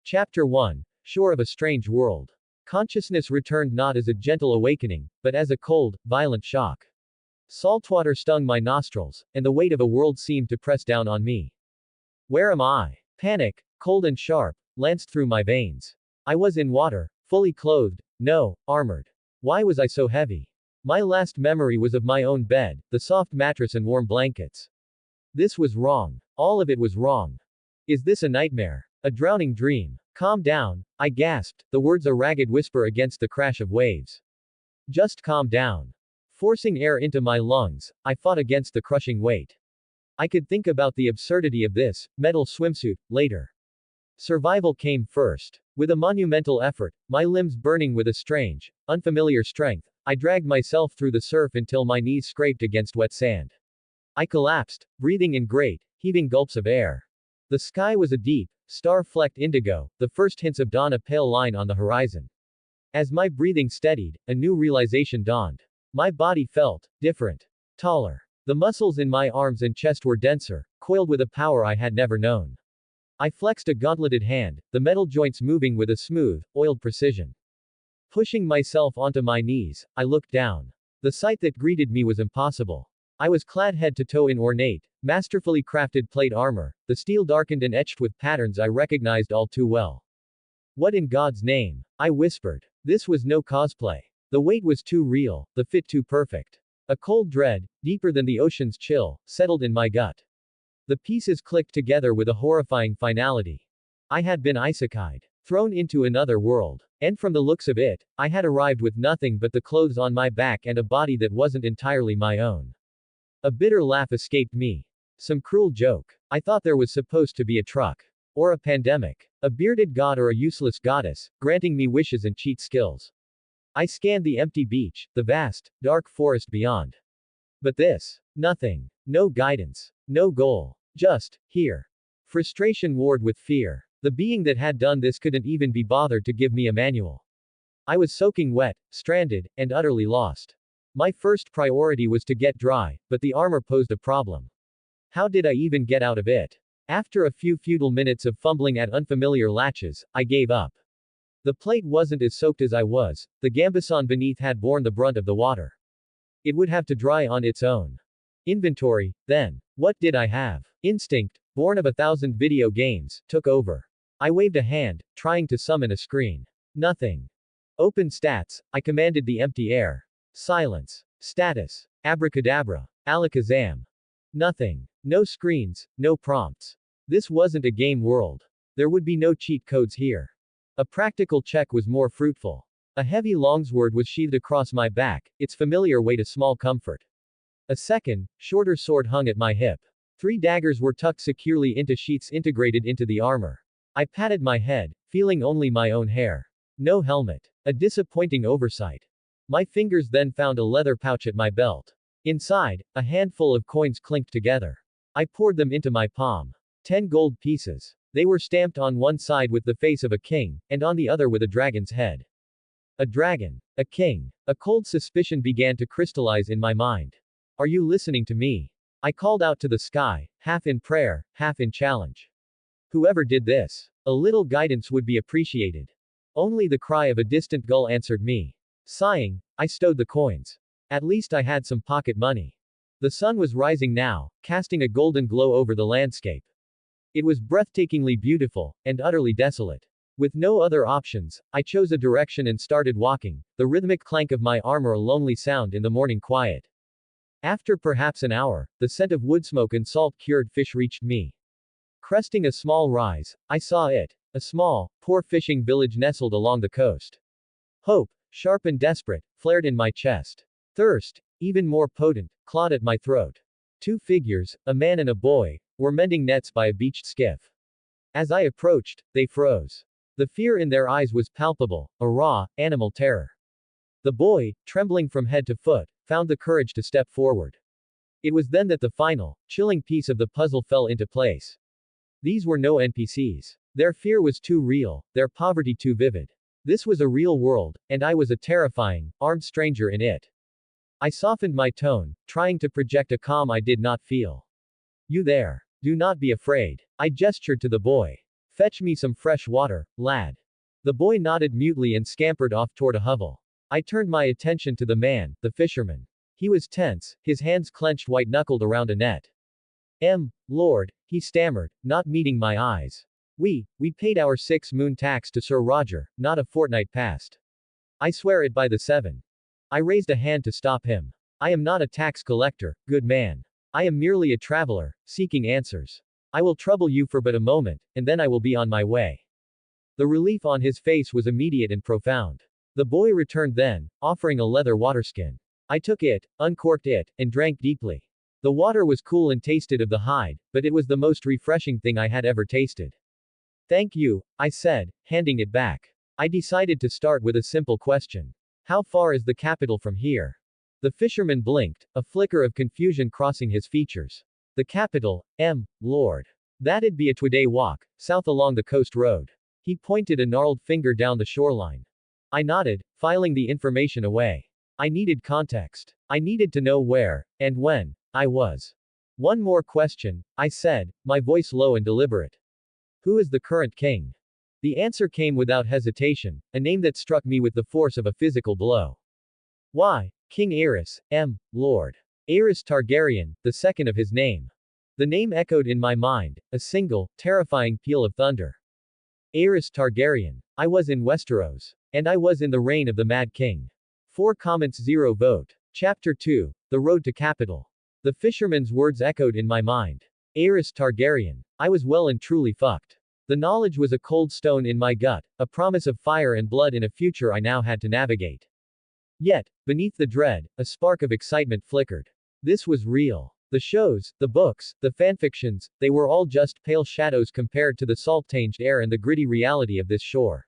Chapter 1. Shore of a Strange World. Consciousness returned not as a gentle awakening, but as a cold, violent shock. Saltwater stung my nostrils, and the weight of a world seemed to press down on me. Where am I? Panic, cold and sharp, lanced through my veins. I was in water, fully clothed, no, armored. Why was I so heavy? My last memory was of my own bed, the soft mattress and warm blankets. This was wrong. All of it was wrong. Is this a nightmare? A drowning dream? Calm down, I gasped, the words a ragged whisper against the crash of waves. Just calm down. Forcing air into my lungs, I fought against the crushing weight. I could think about the absurdity of this metal swimsuit later. Survival came first. With a monumental effort, my limbs burning with a strange, unfamiliar strength, I dragged myself through the surf until my knees scraped against wet sand. I collapsed, breathing in great, heaving gulps of air. The sky was a deep, star-flecked indigo, the first hints of dawn a pale line on the horizon. As my breathing steadied, a new realization dawned. My body felt different. Taller. The muscles in my arms and chest were denser, coiled with a power I had never known. I flexed a gauntleted hand, the metal joints moving with a smooth, oiled precision. Pushing myself onto my knees, I looked down. The sight that greeted me was impossible. I was clad head to toe in ornate, masterfully crafted plate armor, the steel darkened and etched with patterns I recognized all too well. What in God's name? I whispered. This was no cosplay. The weight was too real, the fit too perfect. A cold dread, deeper than the ocean's chill, settled in my gut. The pieces clicked together with a horrifying finality. I had been isekai'd, thrown into another world. And from the looks of it, I had arrived with nothing but the clothes on my back and a body that wasn't entirely my own. A bitter laugh escaped me. Some cruel joke. I thought there was supposed to be a truck. Or a pandemic. A bearded god or a useless goddess, granting me wishes and cheat skills. I scanned the empty beach, the vast, dark forest beyond. But this. Nothing. No guidance. No goal. Just, here. Frustration warred with fear. The being that had done this couldn't even be bothered to give me a manual. I was soaking wet, stranded, and utterly lost. My first priority was to get dry, but the armor posed a problem. How did I even get out of it? After a few futile minutes of fumbling at unfamiliar latches, I gave up. The plate wasn't as soaked as I was, the gambeson beneath had borne the brunt of the water. It would have to dry on its own. Inventory, then. What did I have? Instinct, born of 1,000 video games, took over. I waved a hand, trying to summon a screen. Nothing. Open stats, I commanded the empty air. Silence. Status. Abracadabra. Alakazam. Nothing. No screens, no prompts. This wasn't a game world. There would be no cheat codes here. A practical check was more fruitful. A heavy longsword was sheathed across my back, its familiar weight a small comfort. A second, shorter sword hung at my hip. 3 daggers were tucked securely into sheaths integrated into the armor. I patted my head, feeling only my own hair. No helmet. A disappointing oversight. My fingers then found a leather pouch at my belt. Inside, a handful of coins clinked together. I poured them into my palm. 10 gold pieces. They were stamped on one side with the face of a king, and on the other with a dragon's head. A dragon. A king. A cold suspicion began to crystallize in my mind. Are you listening to me? I called out to the sky, half in prayer, half in challenge. Whoever did this, a little guidance would be appreciated. Only the cry of a distant gull answered me. Sighing, I stowed the coins. At least I had some pocket money. The sun was rising now, casting a golden glow over the landscape. It was breathtakingly beautiful, and utterly desolate. With no other options, I chose a direction and started walking, the rhythmic clank of my armor a lonely sound in the morning quiet. After perhaps an hour, the scent of wood smoke and salt-cured fish reached me. Cresting a small rise, I saw it, a small, poor fishing village nestled along the coast. Hope, sharp and desperate, flared in my chest. Thirst, even more potent, clawed at my throat. 2 figures, a man and a boy, were mending nets by a beached skiff. As I approached, they froze. The fear in their eyes was palpable, a raw, animal terror. The boy, trembling from head to foot, found the courage to step forward. It was then that the final, chilling piece of the puzzle fell into place. These were no NPCs. Their fear was too real, their poverty too vivid. This was a real world, and I was a terrifying, armed stranger in it. I softened my tone, trying to project a calm I did not feel. You there. Do not be afraid. I gestured to the boy. Fetch me some fresh water, lad. The boy nodded mutely and scampered off toward a hovel. I turned my attention to the man, the fisherman. He was tense, his hands clenched white-knuckled around a net. Lord, he stammered, not meeting my eyes. We paid our 6-moon tax to Sir Roger, not a fortnight past. I swear it by the 7. I raised a hand to stop him. I am not a tax collector, good man. I am merely a traveler, seeking answers. I will trouble you for but a moment, and then I will be on my way. The relief on his face was immediate and profound. The boy returned then, offering a leather waterskin. I took it, uncorked it, and drank deeply. The water was cool and tasted of the hide, but it was the most refreshing thing I had ever tasted. Thank you, I said, handing it back. I decided to start with a simple question. How far is the capital from here? The fisherman blinked, a flicker of confusion crossing his features. The capital, Lord. That'd be a 2-day walk, south along the coast road. He pointed a gnarled finger down the shoreline. I nodded, filing the information away. I needed context. I needed to know where, and when, I was. One more question, I said, my voice low and deliberate. Who is the current king? The answer came without hesitation, a name that struck me with the force of a physical blow. Why, King Aerys, Lord. Aerys Targaryen, the second of his name. The name echoed in my mind, a single, terrifying peal of thunder. Aerys Targaryen. I was in Westeros. And I was in the reign of the Mad King. 4 comments 0 vote. Chapter 2. The Road to Capital. The fisherman's words echoed in my mind. Aerys Targaryen. I was well and truly fucked. The knowledge was a cold stone in my gut, a promise of fire and blood in a future I now had to navigate. Yet, beneath the dread, a spark of excitement flickered. This was real. The shows, the books, the fanfictions, they were all just pale shadows compared to the salt-tinged air and the gritty reality of this shore.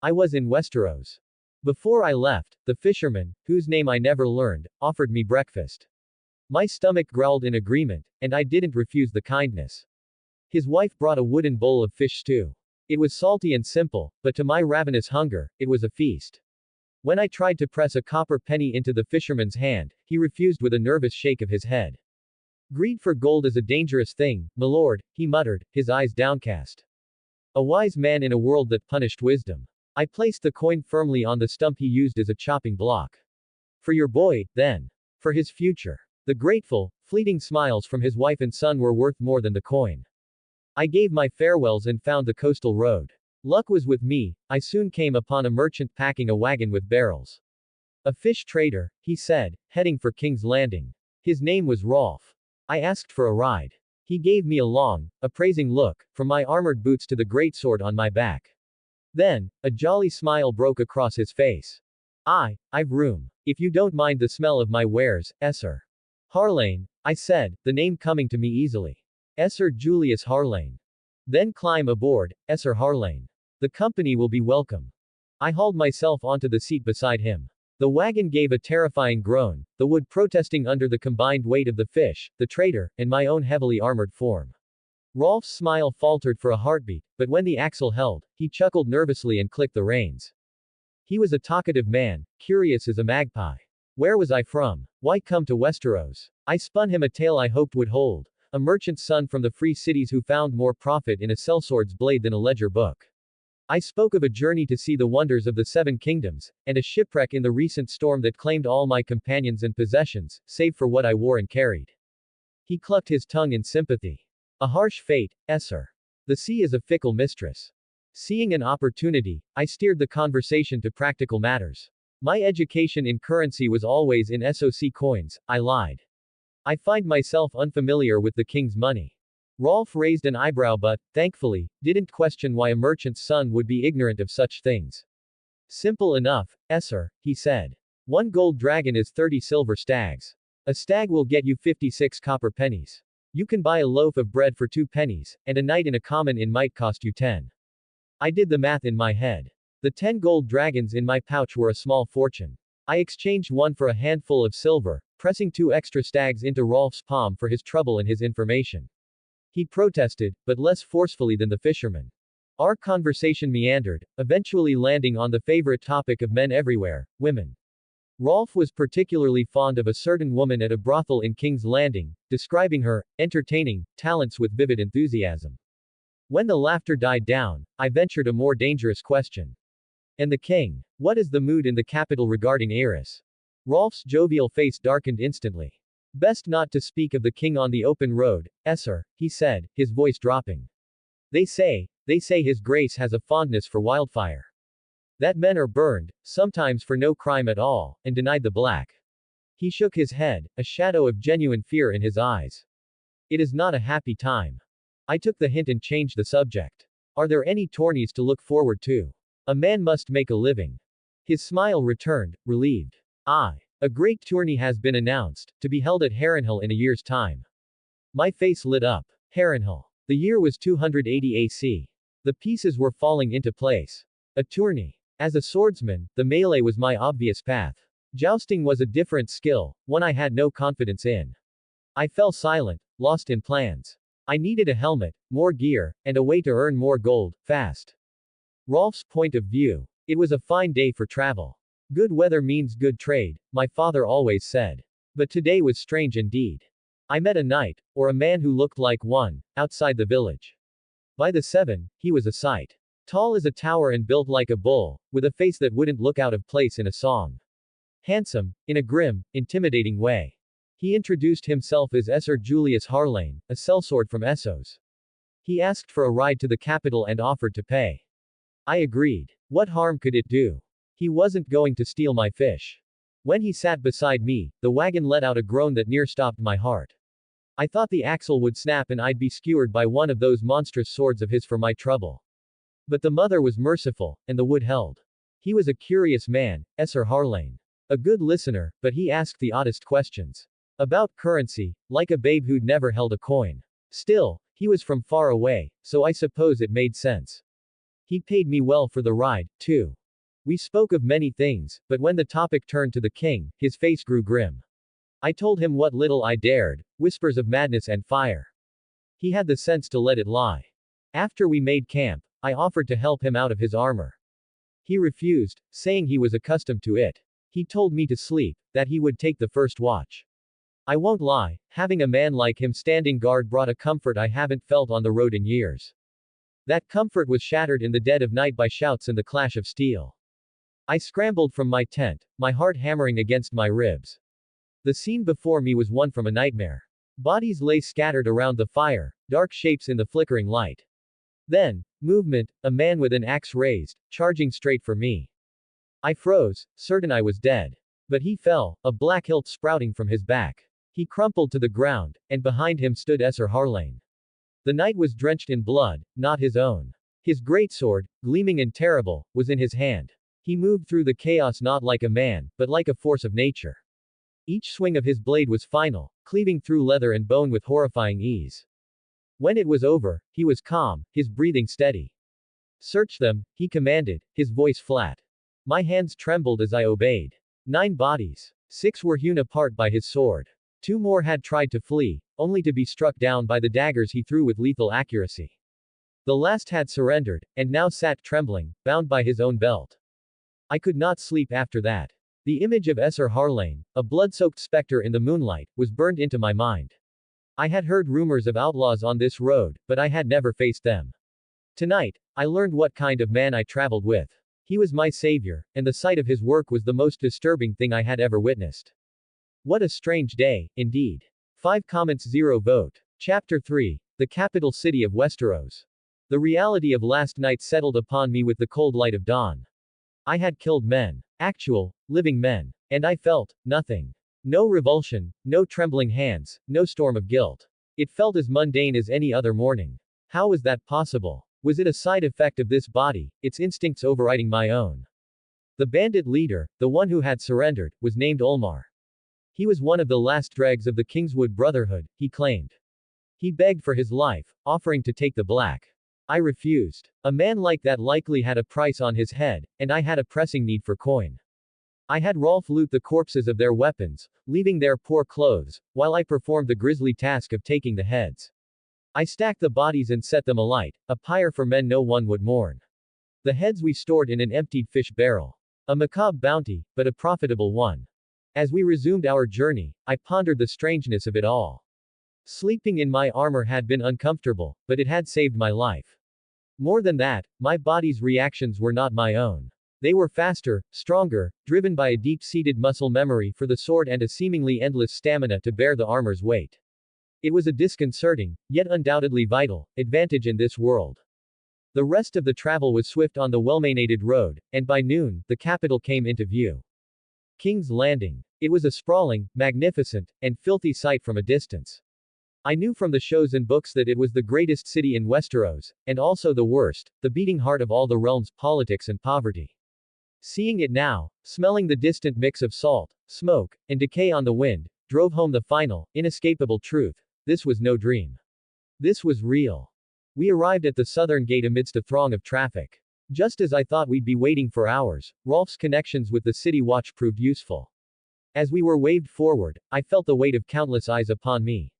I was in Westeros. Before I left, the fisherman, whose name I never learned, offered me breakfast. My stomach growled in agreement, and I didn't refuse the kindness. His wife brought a wooden bowl of fish stew. It was salty and simple, but to my ravenous hunger, it was a feast. When I tried to press a copper penny into the fisherman's hand, he refused with a nervous shake of his head. Greed for gold is a dangerous thing, my lord, he muttered, his eyes downcast. A wise man in a world that punished wisdom. I placed the coin firmly on the stump he used as a chopping block. For your boy, then. For his future. The grateful, fleeting smiles from his wife and son were worth more than the coin. I gave my farewells and found the coastal road. Luck was with me, I soon came upon a merchant packing a wagon with barrels. A fish trader, he said, heading for King's Landing. His name was Rolf. I asked for a ride. He gave me a long, appraising look, from my armored boots to the greatsword on my back. Then, a jolly smile broke across his face. I've room. If you don't mind the smell of my wares, Esser. Harlane, I said, the name coming to me easily. Esser Julius Harlane. Then climb aboard, Esser Harlane. The company will be welcome. I hauled myself onto the seat beside him. The wagon gave a terrifying groan, the wood protesting under the combined weight of the fish, the trader, and my own heavily armored form. Rolf's smile faltered for a heartbeat, but when the axle held, he chuckled nervously and clicked the reins. He was a talkative man, curious as a magpie. Where was I from? Why come to Westeros? I spun him a tale I hoped would hold. A merchant's son from the free cities who found more profit in a sellsword's blade than a ledger book. I spoke of a journey to see the wonders of the 7 kingdoms, and a shipwreck in the recent storm that claimed all my companions and possessions, save for what I wore and carried. He clucked his tongue in sympathy. A harsh fate, Esser. The sea is a fickle mistress. Seeing an opportunity, I steered the conversation to practical matters. My education in currency was always in SOC coins, I lied. I find myself unfamiliar with the king's money. Rolf raised an eyebrow but, thankfully, didn't question why a merchant's son would be ignorant of such things. Simple enough, Esser, he said. 1 gold dragon is 30 silver stags. A stag will get you 56 copper pennies. You can buy a loaf of bread for 2 pennies, and a night in a common inn might cost you 10. I did the math in my head. The 10 gold dragons in my pouch were a small fortune. I exchanged one for a handful of silver, pressing 2 extra stags into Rolf's palm for his trouble and his information. He protested, but less forcefully than the fisherman. Our conversation meandered, eventually landing on the favorite topic of men everywhere, women. Rolf was particularly fond of a certain woman at a brothel in King's Landing, describing her entertaining talents with vivid enthusiasm. When the laughter died down, I ventured a more dangerous question. And the king? What is the mood in the capital regarding Aerys? Rolf's jovial face darkened instantly. Best not to speak of the king on the open road, Esser, he said, his voice dropping. They say his grace has a fondness for wildfire. That men are burned, sometimes for no crime at all, and denied the black. He shook his head, a shadow of genuine fear in his eyes. It is not a happy time. I took the hint and changed the subject. Are there any tourneys to look forward to? A man must make a living. His smile returned, relieved. Aye. A great tourney has been announced, to be held at Harrenhal in a year's time. My face lit up. Harrenhal. The year was 280 AC. The pieces were falling into place. A tourney. As a swordsman, the melee was my obvious path. Jousting was a different skill, one I had no confidence in. I fell silent, lost in plans. I needed a helmet, more gear, and a way to earn more gold, fast. Rolf's point of view. It was a fine day for travel. Good weather means good trade, my father always said. But today was strange indeed. I met a knight, or a man who looked like one, outside the village. By the 7, he was a sight. Tall as a tower and built like a bull, with a face that wouldn't look out of place in a song. Handsome, in a grim, intimidating way. He introduced himself as Esser Julius Harlane, a sellsword from Essos. He asked for a ride to the capital and offered to pay. I agreed. What harm could it do? He wasn't going to steal my fish. When he sat beside me, the wagon let out a groan that near stopped my heart. I thought the axle would snap and I'd be skewered by one of those monstrous swords of his for my trouble. But the mother was merciful, and the wood held. He was a curious man, Esser Harlane. A good listener, but he asked the oddest questions. About currency, like a babe who'd never held a coin. Still, he was from far away, so I suppose it made sense. He paid me well for the ride, too. We spoke of many things, but when the topic turned to the king, his face grew grim. I told him what little I dared, whispers of madness and fire. He had the sense to let it lie. After we made camp, I offered to help him out of his armor. He refused, saying he was accustomed to it. He told me to sleep, that he would take the first watch. I won't lie, having a man like him standing guard brought a comfort I haven't felt on the road in years. That comfort was shattered in the dead of night by shouts and the clash of steel. I scrambled from my tent, my heart hammering against my ribs. The scene before me was one from a nightmare. Bodies lay scattered around the fire, dark shapes in the flickering light. Then, movement, a man with an axe raised, charging straight for me. I froze, certain I was dead. But he fell, a black hilt sprouting from his back. He crumpled to the ground, and behind him stood Esser Harlane. The knight was drenched in blood, not his own. His greatsword, gleaming and terrible, was in his hand. He moved through the chaos not like a man, but like a force of nature. Each swing of his blade was final, cleaving through leather and bone with horrifying ease. When it was over, he was calm, his breathing steady. Search them, he commanded, his voice flat. My hands trembled as I obeyed. 9 bodies. 6 were hewn apart by his sword. 2 more had tried to flee, only to be struck down by the daggers he threw with lethal accuracy. The last had surrendered, and now sat trembling, bound by his own belt. I could not sleep after that. The image of Esser Harlane, a blood-soaked specter in the moonlight, was burned into my mind. I had heard rumors of outlaws on this road, but I had never faced them. Tonight, I learned what kind of man I traveled with. He was my savior, and the sight of his work was the most disturbing thing I had ever witnessed. What a strange day, indeed. 5 comments 0 vote. Chapter 3. The capital city of Westeros. The reality of last night settled upon me with the cold light of dawn. I had killed men. Actual, living men. And I felt nothing. No revulsion, no trembling hands, no storm of guilt. It felt as mundane as any other morning. How was that possible? Was it a side effect of this body, its instincts overriding my own? The bandit leader, the one who had surrendered, was named Olmar. He was one of the last dregs of the Kingswood Brotherhood, he claimed. He begged for his life, offering to take the black. I refused. A man like that likely had a price on his head, and I had a pressing need for coin. I had Rolf loot the corpses of their weapons, leaving their poor clothes, while I performed the grisly task of taking the heads. I stacked the bodies and set them alight, a pyre for men no one would mourn. The heads we stored in an emptied fish barrel. A macabre bounty, but a profitable one. As we resumed our journey, I pondered the strangeness of it all. Sleeping in my armor had been uncomfortable, but it had saved my life. More than that, my body's reactions were not my own. They were faster, stronger, driven by a deep-seated muscle memory for the sword and a seemingly endless stamina to bear the armor's weight. It was a disconcerting, yet undoubtedly vital, advantage in this world. The rest of the travel was swift on the well-maintained road, and by noon, the capital came into view. King's Landing. It was a sprawling, magnificent, and filthy sight from a distance. I knew from the shows and books that it was the greatest city in Westeros, and also the worst, the beating heart of all the realm's politics and poverty. Seeing it now, smelling the distant mix of salt, smoke, and decay on the wind, drove home the final, inescapable truth. This was no dream. This was real. We arrived at the southern gate amidst a throng of traffic. Just as I thought we'd be waiting for hours, Rolf's connections with the city watch proved useful. As we were waved forward, I felt the weight of countless eyes upon me.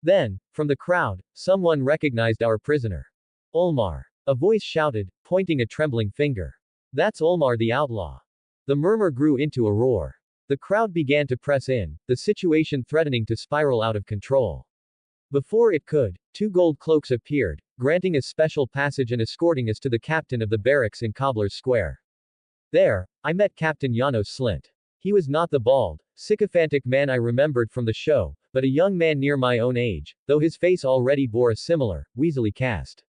Then, from the crowd, someone recognized our prisoner. Olmar. A voice shouted, pointing a trembling finger. That's Olmar the outlaw. The murmur grew into a roar. The crowd began to press in, the situation threatening to spiral out of control. Before it could, 2 gold cloaks appeared, granting us special passage and escorting us to the captain of the barracks in Cobbler's Square. There, I met Captain Janos Slint. He was not the bald, sycophantic man I remembered from the show, but a young man near my own age, though his face already bore a similar, weaselly cast.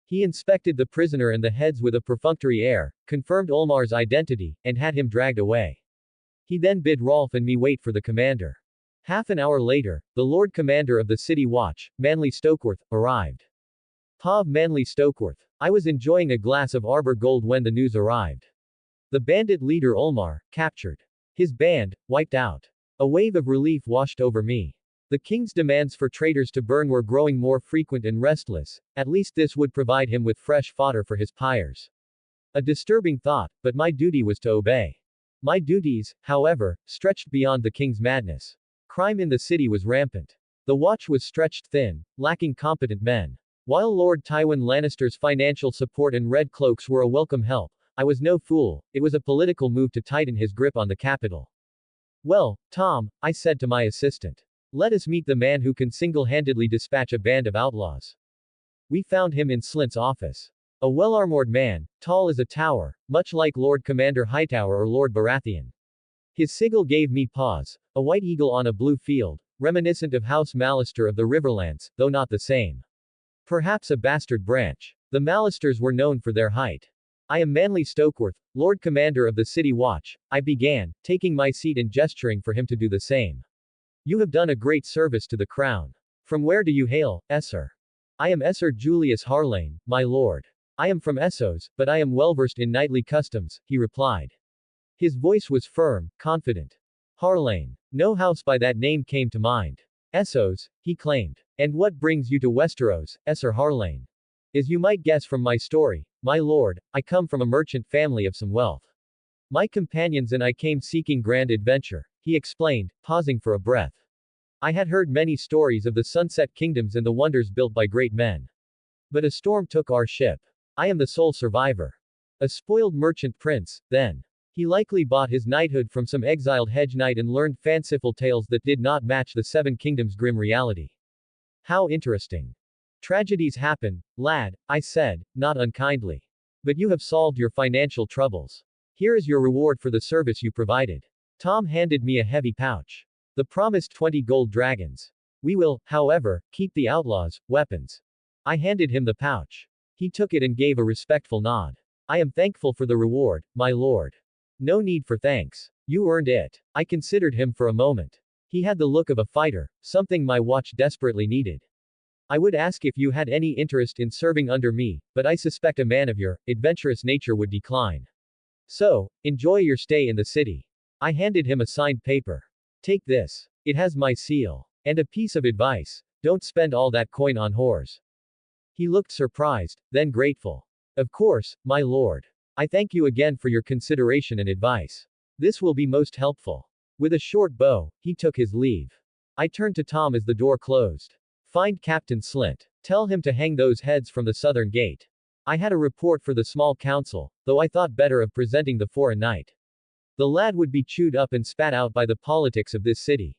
He inspected the prisoner and the heads with a perfunctory air, confirmed Olmar's identity, and had him dragged away. He then bid Rolf and me wait for the commander. Half an hour later, the Lord Commander of the City Watch, Manly Stokeworth, arrived. Pav Manly Stokeworth. I was enjoying a glass of Arbor Gold when the news arrived. The bandit leader Olmar, captured. His band, wiped out. A wave of relief washed over me. The king's demands for traitors to burn were growing more frequent and restless, at least this would provide him with fresh fodder for his pyres. A disturbing thought, but my duty was to obey. My duties, however, stretched beyond the king's madness. Crime in the city was rampant. The watch was stretched thin, lacking competent men. While Lord Tywin Lannister's financial support and Red Cloaks were a welcome help, I was no fool, it was a political move to tighten his grip on the capital. Well, Tom, I said to my assistant. Let us meet the man who can single-handedly dispatch a band of outlaws. We found him in Slint's office. A well-armored man, tall as a tower, much like Lord Commander Hightower or Lord Baratheon. His sigil gave me pause, a white eagle on a blue field, reminiscent of House Mallister of the Riverlands, though not the same. Perhaps a bastard branch. The Mallisters were known for their height. I am Manly Stokeworth, Lord Commander of the City Watch, I began, taking my seat and gesturing for him to do the same. You have done a great service to the crown. From where do you hail, Esser? I am Esser Julius Harlane, my lord. I am from Essos, but I am well versed in knightly customs, he replied. His voice was firm, confident. Harlane. No house by that name came to mind. Essos, he claimed. And what brings you to Westeros, Esser Harlane? As you might guess from my story, my lord, I come from a merchant family of some wealth. My companions and I came seeking grand adventure, he explained, pausing for a breath. I had heard many stories of the Sunset Kingdoms and the wonders built by great men. But a storm took our ship. I am the sole survivor. A spoiled merchant prince, then. He likely bought his knighthood from some exiled hedge knight and learned fanciful tales that did not match the Seven Kingdoms' grim reality. How interesting. Tragedies happen, lad, I said, not unkindly. But you have solved your financial troubles. Here is your reward for the service you provided. Tom handed me a heavy pouch. The promised 20 gold dragons. We will, however, keep the outlaws' weapons. I handed him the pouch. He took it and gave a respectful nod. I am thankful for the reward, my lord. No need for thanks. You earned it. I considered him for a moment. He had the look of a fighter, something my watch desperately needed. I would ask if you had any interest in serving under me, but I suspect a man of your adventurous nature would decline. So, enjoy your stay in the city. I handed him a signed paper. Take this. It has my seal. And a piece of advice. Don't spend all that coin on whores. He looked surprised, then grateful. Of course, my lord. I thank you again for your consideration and advice. This will be most helpful. With a short bow, he took his leave. I turned to Tom as the door closed. Find Captain Slint. Tell him to hang those heads from the southern gate. I had a report for the small council, though I thought better of presenting the foreign knight. The lad would be chewed up and spat out by the politics of this city.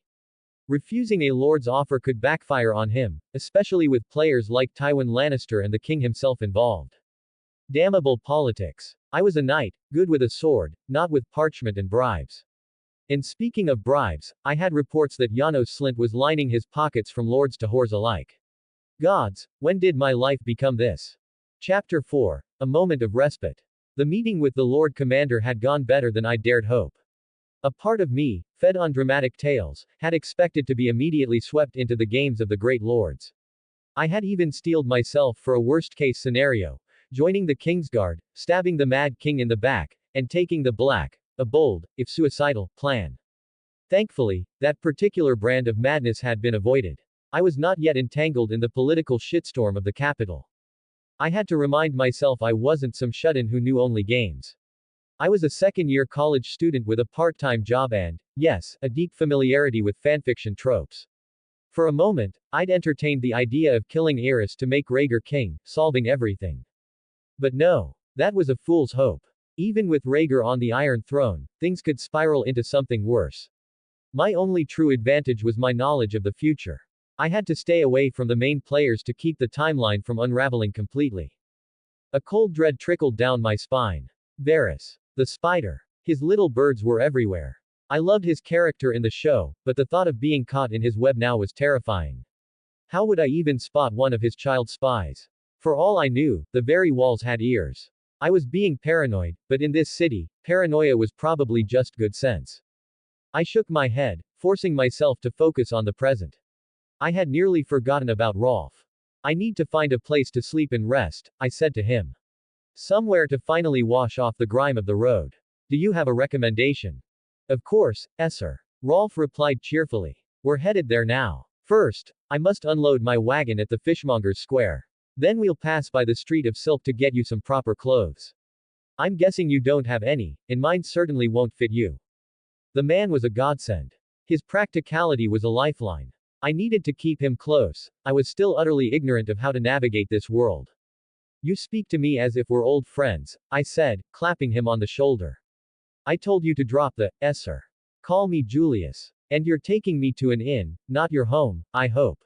Refusing a lord's offer could backfire on him, especially with players like Tywin Lannister and the king himself involved. Damnable politics. I was a knight, good with a sword, not with parchment and bribes. And speaking of bribes, I had reports that Janos Slint was lining his pockets from lords to whores alike. Gods, when did my life become this? Chapter 4. A moment of respite. The meeting with the Lord Commander had gone better than I dared hope. A part of me, fed on dramatic tales, had expected to be immediately swept into the games of the great lords. I had even steeled myself for a worst-case scenario, joining the Kingsguard, stabbing the Mad King in the back, and taking the Black, a bold, if suicidal, plan. Thankfully, that particular brand of madness had been avoided. I was not yet entangled in the political shitstorm of the capital. I had to remind myself I wasn't some shut-in who knew only games. I was a second-year college student with a part-time job and, yes, a deep familiarity with fanfiction tropes. For a moment, I'd entertained the idea of killing Aerys to make Rhaegar king, solving everything. But no. That was a fool's hope. Even with Rhaegar on the Iron Throne, things could spiral into something worse. My only true advantage was my knowledge of the future. I had to stay away from the main players to keep the timeline from unraveling completely. A cold dread trickled down my spine. Varys. The spider. His little birds were everywhere. I loved his character in the show, but the thought of being caught in his web now was terrifying. How would I even spot one of his child spies? For all I knew, the very walls had ears. I was being paranoid, but in this city, paranoia was probably just good sense. I shook my head, forcing myself to focus on the present. I had nearly forgotten about Rolf. I need to find a place to sleep and rest, I said to him. Somewhere to finally wash off the grime of the road. Do you have a recommendation? Of course, sir. Rolf replied cheerfully. We're headed there now. First, I must unload my wagon at the fishmonger's square. Then we'll pass by the street of silk to get you some proper clothes. I'm guessing you don't have any, and mine certainly won't fit you. The man was a godsend. His practicality was a lifeline. I needed to keep him close. I was still utterly ignorant of how to navigate this world. You speak to me as if we're old friends, I said, clapping him on the shoulder. I told you to drop the sir. Call me Julius. And you're taking me to an inn, not your home, I hope.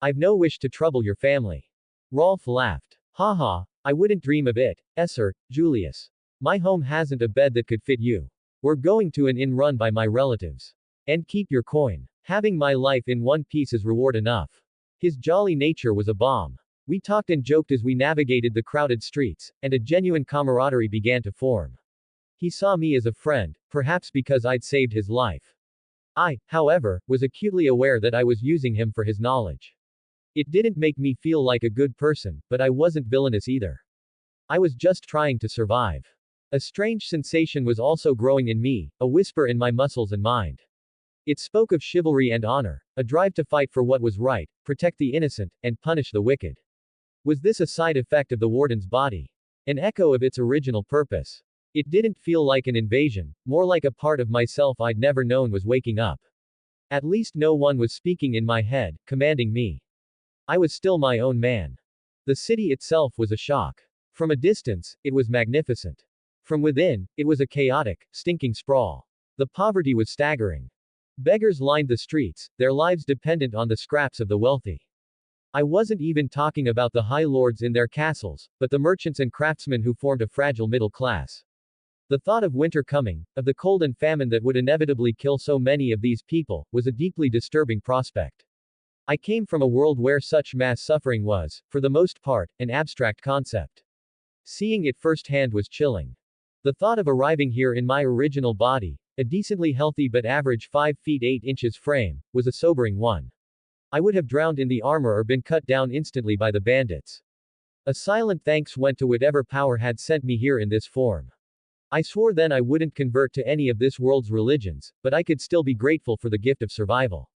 I've no wish to trouble your family. Rolf laughed. Haha, I wouldn't dream of it, sir, Julius. My home hasn't a bed that could fit you. We're going to an inn run by my relatives. And keep your coin. Having my life in one piece is reward enough. His jolly nature was a bomb. We talked and joked as we navigated the crowded streets, and a genuine camaraderie began to form. He saw me as a friend, perhaps because I'd saved his life. I, however, was acutely aware that I was using him for his knowledge. It didn't make me feel like a good person, but I wasn't villainous either. I was just trying to survive. A strange sensation was also growing in me, a whisper in my muscles and mind. It spoke of chivalry and honor, a drive to fight for what was right, protect the innocent, and punish the wicked. Was this a side effect of the Warden's body? An echo of its original purpose? It didn't feel like an invasion, more like a part of myself I'd never known was waking up. At least no one was speaking in my head, commanding me. I was still my own man. The city itself was a shock. From a distance, it was magnificent. From within, it was a chaotic, stinking sprawl. The poverty was staggering. Beggars lined the streets, their lives dependent on the scraps of the wealthy. I wasn't even talking about the high lords in their castles, but the merchants and craftsmen who formed a fragile middle class. The thought of winter coming, of the cold and famine that would inevitably kill so many of these people, was a deeply disturbing prospect. I came from a world where such mass suffering was, for the most part, an abstract concept. Seeing it firsthand was chilling. The thought of arriving here in my original body, a decently healthy but average 5 feet 8 inches frame, was a sobering one. I would have drowned in the armor or been cut down instantly by the bandits. A silent thanks went to whatever power had sent me here in this form. I swore then I wouldn't convert to any of this world's religions, but I could still be grateful for the gift of survival.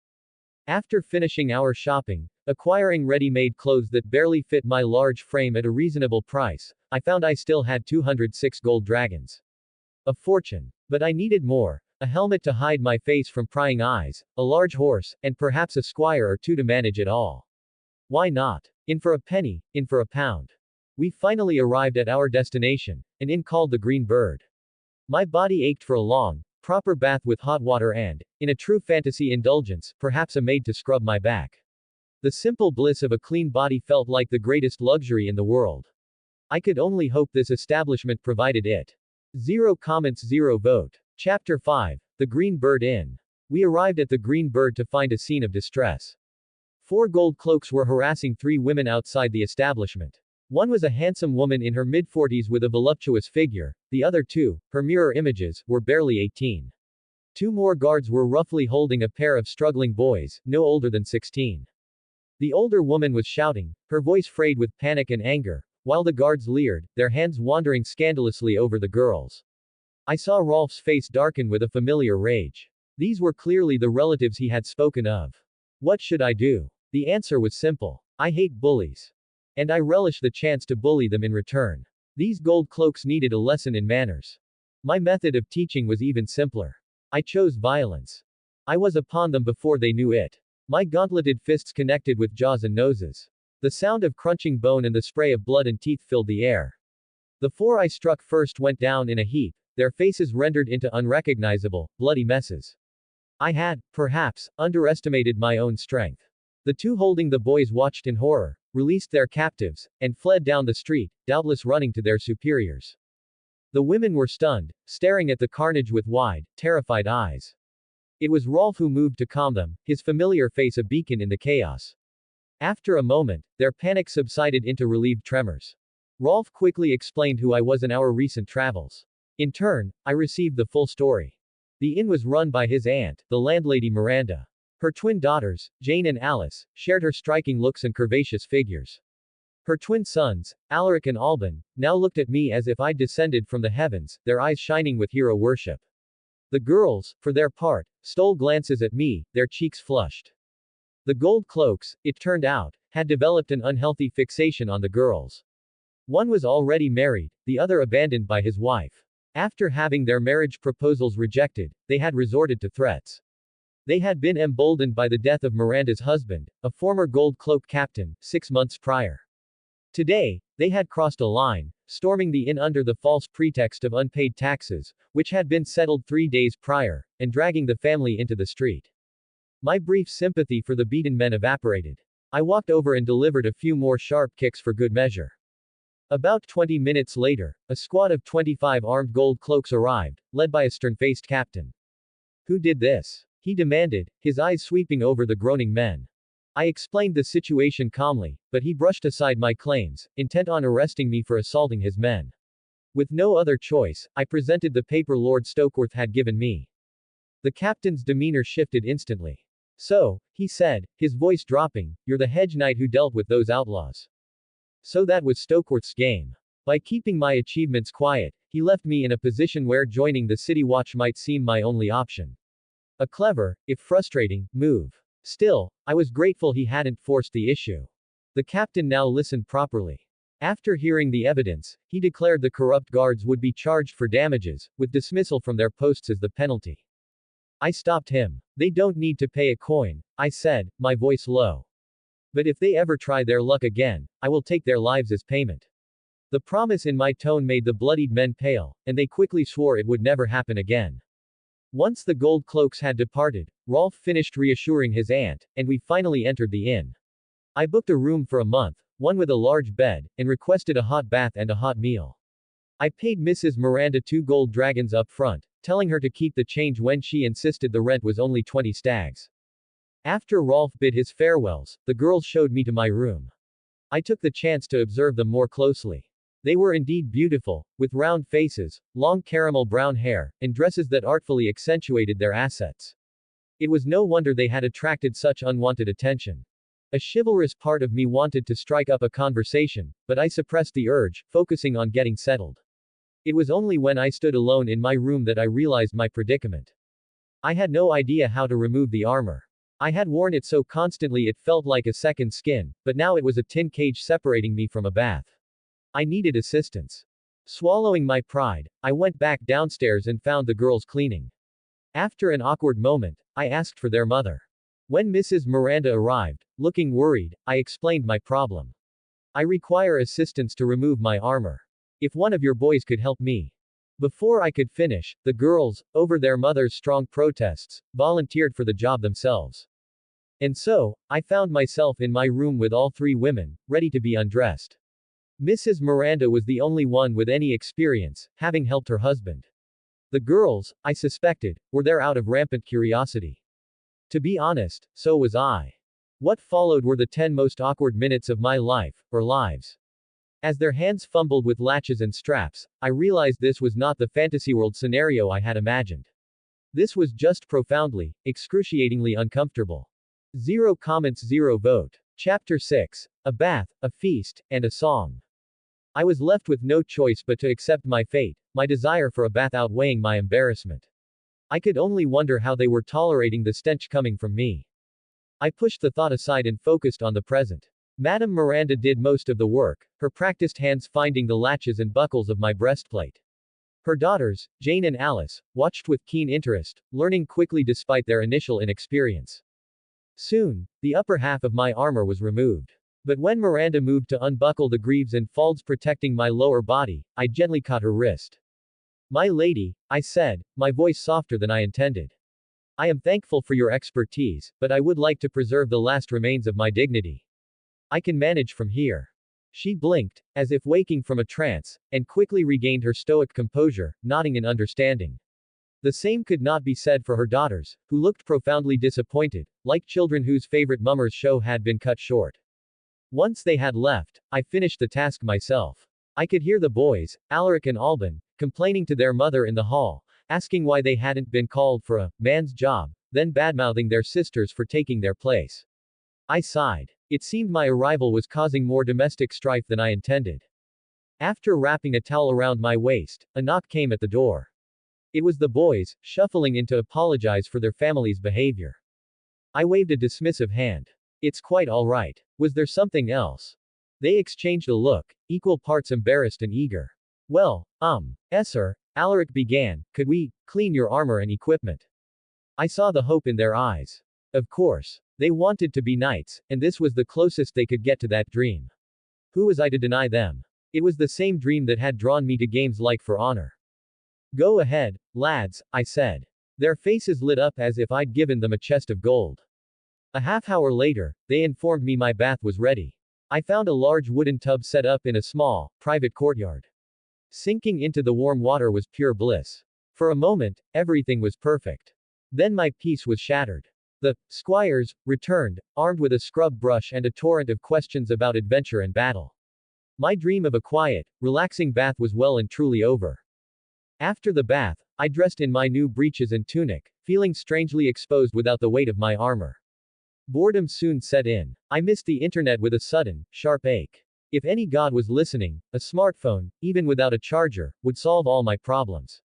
After finishing our shopping, acquiring ready-made clothes that barely fit my large frame at a reasonable price, I found I still had 206 gold dragons. A fortune. But I needed more. A helmet to hide my face from prying eyes, a large horse, and perhaps a squire or two to manage it all. Why not? In for a penny, in for a pound. We finally arrived at our destination, an inn called the Green Bird. My body ached for a long, proper bath with hot water and, in a true fantasy indulgence, perhaps a maid to scrub my back. The simple bliss of a clean body felt like the greatest luxury in the world. I could only hope this establishment provided it. 0 comments 0 vote. Chapter 5. The Green Bird Inn. We arrived at the Green Bird to find a scene of distress. 4 gold cloaks were harassing 3 women outside the establishment. One was a handsome woman in her mid-40s with a voluptuous figure, the other 2, her mirror images, were barely 18. 2 more guards were roughly holding a pair of struggling boys, no older than 16. The older woman was shouting, her voice frayed with panic and anger, while the guards leered, their hands wandering scandalously over the girls. I saw Rolf's face darken with a familiar rage. These were clearly the relatives he had spoken of. What should I do? The answer was simple. I hate bullies. And I relish the chance to bully them in return. These gold cloaks needed a lesson in manners. My method of teaching was even simpler. I chose violence. I was upon them before they knew it. My gauntleted fists connected with jaws and noses. The sound of crunching bone and the spray of blood and teeth filled the air. The 4 I struck first went down in a heap, their faces rendered into unrecognizable, bloody messes. I had, perhaps, underestimated my own strength. The 2 holding the boys watched in horror, released their captives, and fled down the street, doubtless running to their superiors. The women were stunned, staring at the carnage with wide, terrified eyes. It was Rolf who moved to calm them, his familiar face a beacon in the chaos. After a moment, their panic subsided into relieved tremors. Rolf quickly explained who I was and our recent travels. In turn, I received the full story. The inn was run by his aunt, the landlady Miranda. Her twin daughters, Jane and Alice, shared her striking looks and curvaceous figures. Her twin sons, Alaric and Alban, now looked at me as if I'd descended from the heavens, their eyes shining with hero worship. The girls, for their part, stole glances at me, their cheeks flushed. The gold cloaks, it turned out, had developed an unhealthy fixation on the girls. One was already married, the other abandoned by his wife. After having their marriage proposals rejected, they had resorted to threats. They had been emboldened by the death of Miranda's husband, a former gold cloak captain, 6 months prior. Today, they had crossed a line, storming the inn under the false pretext of unpaid taxes, which had been settled 3 days prior, and dragging the family into the street. My brief sympathy for the beaten men evaporated. I walked over and delivered a few more sharp kicks for good measure. About 20 minutes later, a squad of 25 armed gold cloaks arrived, led by a stern-faced captain. Who did this? He demanded, his eyes sweeping over the groaning men. I explained the situation calmly, but he brushed aside my claims, intent on arresting me for assaulting his men. With no other choice, I presented the paper Lord Stokeworth had given me. The captain's demeanor shifted instantly. So, he said, his voice dropping, you're the hedge knight who dealt with those outlaws. So that was Stokeworth's game. By keeping my achievements quiet, he left me in a position where joining the city watch might seem my only option. A clever, if frustrating, move. Still, I was grateful he hadn't forced the issue. The captain now listened properly. After hearing the evidence, he declared the corrupt guards would be charged for damages, with dismissal from their posts as the penalty. I stopped him. They don't need to pay a coin, I said, my voice low. But if they ever try their luck again, I will take their lives as payment. The promise in my tone made the bloodied men pale, and they quickly swore it would never happen again. Once the gold cloaks had departed, Rolf finished reassuring his aunt, and we finally entered the inn. I booked a room for a month, one with a large bed, and requested a hot bath and a hot meal. I paid Mrs. Miranda 2 gold dragons up front, telling her to keep the change when she insisted the rent was only 20 stags. After Rolf bid his farewells, the girls showed me to my room. I took the chance to observe them more closely. They were indeed beautiful, with round faces, long caramel brown hair, and dresses that artfully accentuated their assets. It was no wonder they had attracted such unwanted attention. A chivalrous part of me wanted to strike up a conversation, but I suppressed the urge, focusing on getting settled. It was only when I stood alone in my room that I realized my predicament. I had no idea how to remove the armor. I had worn it so constantly it felt like a second skin, but now it was a tin cage separating me from a bath. I needed assistance. Swallowing my pride, I went back downstairs and found the girls cleaning. After an awkward moment, I asked for their mother. When Mrs. Miranda arrived, looking worried, I explained my problem. I require assistance to remove my armor. If one of your boys could help me. Before I could finish, the girls, over their mother's strong protests, volunteered for the job themselves. And so, I found myself in my room with all 3 women, ready to be undressed. Mrs. Miranda was the only one with any experience, having helped her husband. The girls, I suspected, were there out of rampant curiosity. To be honest, so was I. What followed were the 10 most awkward minutes of my life, or lives. As their hands fumbled with latches and straps, I realized this was not the fantasy world scenario I had imagined. This was just profoundly, excruciatingly uncomfortable. Zero comments, zero vote. Chapter 6. A bath, a feast, and a song. I was left with no choice but to accept my fate, my desire for a bath outweighing my embarrassment. I could only wonder how they were tolerating the stench coming from me. I pushed the thought aside and focused on the present. Madame Miranda did most of the work, her practiced hands finding the latches and buckles of my breastplate. Her daughters, Jane and Alice, watched with keen interest, learning quickly despite their initial inexperience. Soon, the upper half of my armor was removed. But when Miranda moved to unbuckle the greaves and folds protecting my lower body, I gently caught her wrist. "My lady," I said, my voice softer than I intended. "I am thankful for your expertise, but I would like to preserve the last remains of my dignity. I can manage from here." She blinked, as if waking from a trance, and quickly regained her stoic composure, nodding in understanding. The same could not be said for her daughters, who looked profoundly disappointed, like children whose favorite mummers show had been cut short. Once they had left, I finished the task myself. I could hear the boys, Alaric and Alban, complaining to their mother in the hall, asking why they hadn't been called for a man's job, then badmouthing their sisters for taking their place. I sighed. It seemed my arrival was causing more domestic strife than I intended. After wrapping a towel around my waist, a knock came at the door. It was the boys, shuffling in to apologize for their family's behavior. I waved a dismissive hand. "It's quite all right. Was there something else?" They exchanged a look, equal parts embarrassed and eager. "Well, sir," Alaric began, "could we clean your armor and equipment?" I saw the hope in their eyes. Of course. They wanted to be knights, and this was the closest they could get to that dream. Who was I to deny them? It was the same dream that had drawn me to games like For Honor. "Go ahead, lads," I said. Their faces lit up as if I'd given them a chest of gold. A half-hour later, they informed me my bath was ready. I found a large wooden tub set up in a small, private courtyard. Sinking into the warm water was pure bliss. For a moment, everything was perfect. Then my peace was shattered. The squires returned, armed with a scrub brush and a torrent of questions about adventure and battle. My dream of a quiet, relaxing bath was well and truly over. After the bath, I dressed in my new breeches and tunic, feeling strangely exposed without the weight of my armor. Boredom soon set in. I missed the internet with a sudden, sharp ache. If any god was listening, a smartphone, even without a charger, would solve all my problems.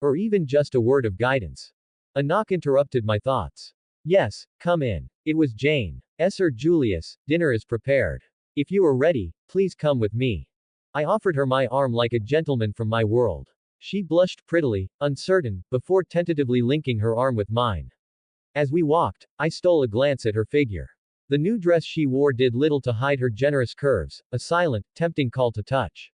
Or even just a word of guidance. A knock interrupted my thoughts. "Yes, come in." It was Jane. "Sir Julius, dinner is prepared. If you are ready, please come with me." I offered her my arm like a gentleman from my world. She blushed prettily, uncertain, before tentatively linking her arm with mine. As we walked, I stole a glance at her figure. The new dress she wore did little to hide her generous curves, a silent, tempting call to touch.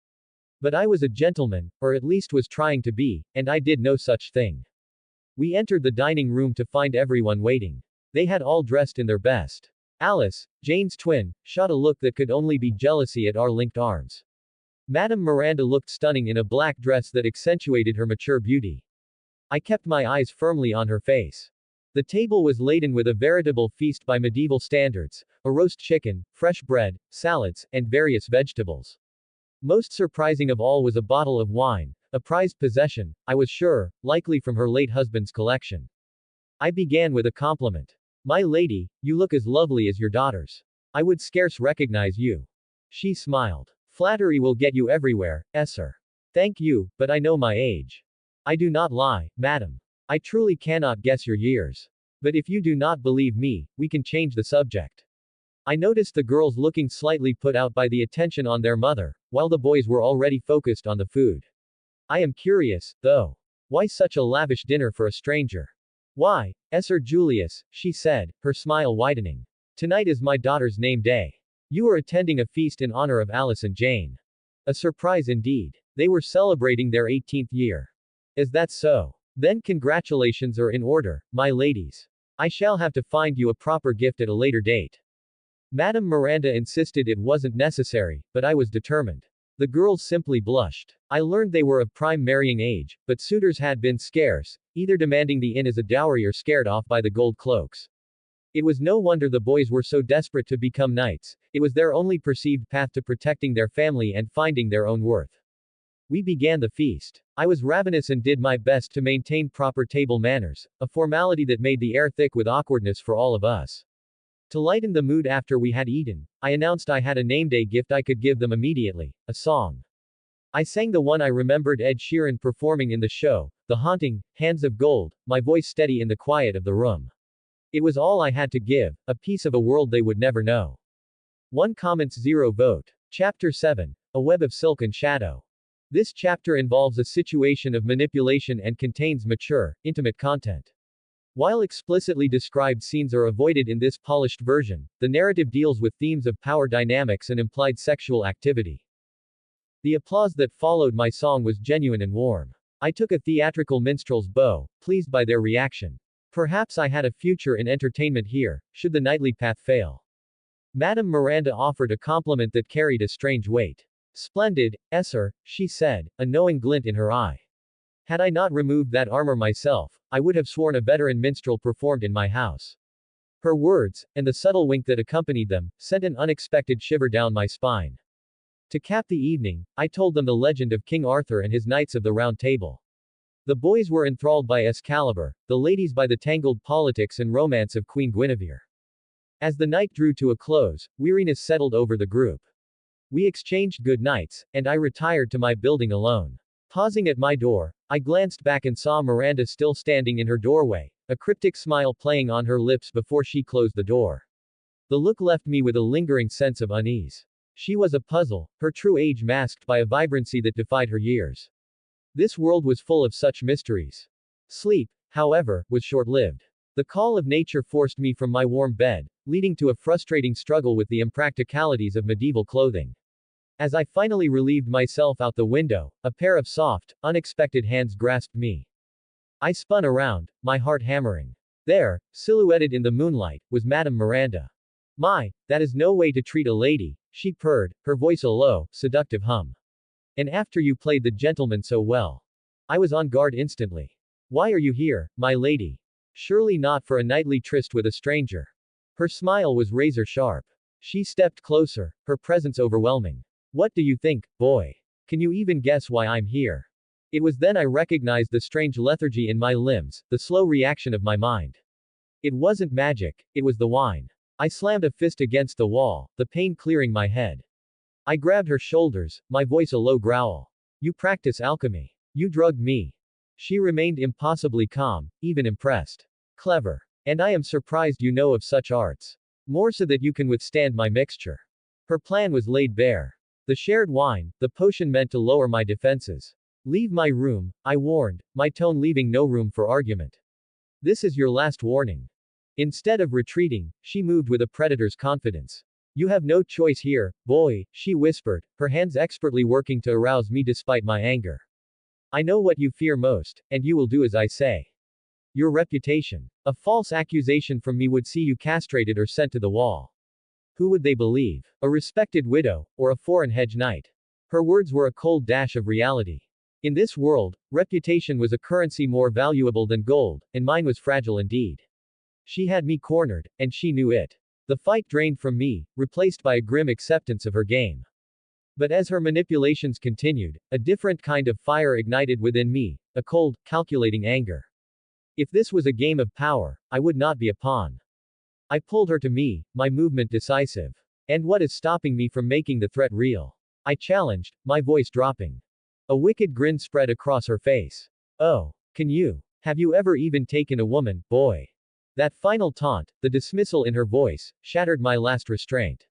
But I was a gentleman, or at least was trying to be, and I did no such thing. We entered the dining room to find everyone waiting. They had all dressed in their best. Alice, Jane's twin, shot a look that could only be jealousy at our linked arms. Madame Miranda looked stunning in a black dress that accentuated her mature beauty. I kept my eyes firmly on her face. The table was laden with a veritable feast by medieval standards, a roast chicken, fresh bread, salads, and various vegetables. Most surprising of all was a bottle of wine, a prized possession, I was sure, likely from her late husband's collection. I began with a compliment. "My lady, you look as lovely as your daughters. I would scarce recognize you." She smiled. "Flattery will get you everywhere, sir. Thank you, but I know my age. I do not lie, madam. I truly cannot guess your years. But if you do not believe me, we can change the subject." I noticed the girls looking slightly put out by the attention on their mother, while the boys were already focused on the food. "I am curious, though. Why such a lavish dinner for a stranger?" "Why, Sir Julius," she said, her smile widening. "Tonight is my daughter's name day. You are attending a feast in honor of Alice and Jane." A surprise indeed. They were celebrating their 18th year. "Is that so? Then congratulations are in order, my ladies. I shall have to find you a proper gift at a later date." Madame Miranda insisted it wasn't necessary, but I was determined. The girls simply blushed. I learned they were of prime marrying age, but suitors had been scarce, either demanding the inn as a dowry or scared off by the gold cloaks. It was no wonder the boys were so desperate to become knights, it was their only perceived path to protecting their family and finding their own worth. We began the feast. I was ravenous and did my best to maintain proper table manners, a formality that made the air thick with awkwardness for all of us. To lighten the mood after we had eaten, I announced I had a nameday gift I could give them immediately, a song. I sang the one I remembered Ed Sheeran performing in the show, the haunting, Hands of Gold, my voice steady in the quiet of the room. It was all I had to give, a piece of a world they would never know. 1 comments 0 vote. Chapter 7. A Web of Silk and Shadow. This chapter involves a situation of manipulation and contains mature, intimate content. While explicitly described scenes are avoided in this polished version, the narrative deals with themes of power dynamics and implied sexual activity. The applause that followed my song was genuine and warm. I took a theatrical minstrel's bow, pleased by their reaction. Perhaps I had a future in entertainment here, should the knightly path fail. Madame Miranda offered a compliment that carried a strange weight. Splendid, sir, she said, a knowing glint in her eye. Had I not removed that armor myself, I would have sworn a veteran minstrel performed in my house. Her words, and the subtle wink that accompanied them, sent an unexpected shiver down my spine. To cap the evening, I told them the legend of King Arthur and his Knights of the Round Table. The boys were enthralled by Excalibur, the ladies by the tangled politics and romance of Queen Guinevere. As the night drew to a close, weariness settled over the group. We exchanged good nights, and I retired to my building alone. Pausing at my door, I glanced back and saw Miranda still standing in her doorway, a cryptic smile playing on her lips before she closed the door. The look left me with a lingering sense of unease. She was a puzzle, her true age masked by a vibrancy that defied her years. This world was full of such mysteries. Sleep, however, was short-lived. The call of nature forced me from my warm bed, leading to a frustrating struggle with the impracticalities of medieval clothing. As I finally relieved myself out the window, a pair of soft, unexpected hands grasped me. I spun around, my heart hammering. There, silhouetted in the moonlight, was Madame Miranda. My, that is no way to treat a lady, she purred, her voice a low, seductive hum. And after you played the gentleman so well. I was on guard instantly. Why are you here, my lady? Surely not for a nightly tryst with a stranger. Her smile was razor sharp. She stepped closer, her presence overwhelming. What do you think, boy? Can you even guess why I'm here? It was then I recognized the strange lethargy in my limbs, the slow reaction of my mind. It wasn't magic, it was the wine. I slammed a fist against the wall, the pain clearing my head. I grabbed her shoulders, my voice a low growl. You practice alchemy. You drugged me. She remained impossibly calm, even impressed. Clever. And I am surprised you know of such arts. More so that you can withstand my mixture. Her plan was laid bare. The shared wine, the potion meant to lower my defenses. Leave my room, I warned, my tone leaving no room for argument. This is your last warning. Instead of retreating, she moved with a predator's confidence. You have no choice here, boy, she whispered, her hands expertly working to arouse me despite my anger. I know what you fear most, and you will do as I say. Your reputation. A false accusation from me would see you castrated or sent to the wall. Who would they believe? A respected widow, or a foreign hedge knight? Her words were a cold dash of reality. In this world, reputation was a currency more valuable than gold, and mine was fragile indeed. She had me cornered, and she knew it. The fight drained from me, replaced by a grim acceptance of her game. But as her manipulations continued, a different kind of fire ignited within me, a cold, calculating anger. If this was a game of power, I would not be a pawn. I pulled her to me, my movement decisive. And what is stopping me from making the threat real? I challenged, my voice dropping. A wicked grin spread across her face. Oh, can you? Have you ever even taken a woman, boy? That final taunt, the dismissal in her voice, shattered my last restraint.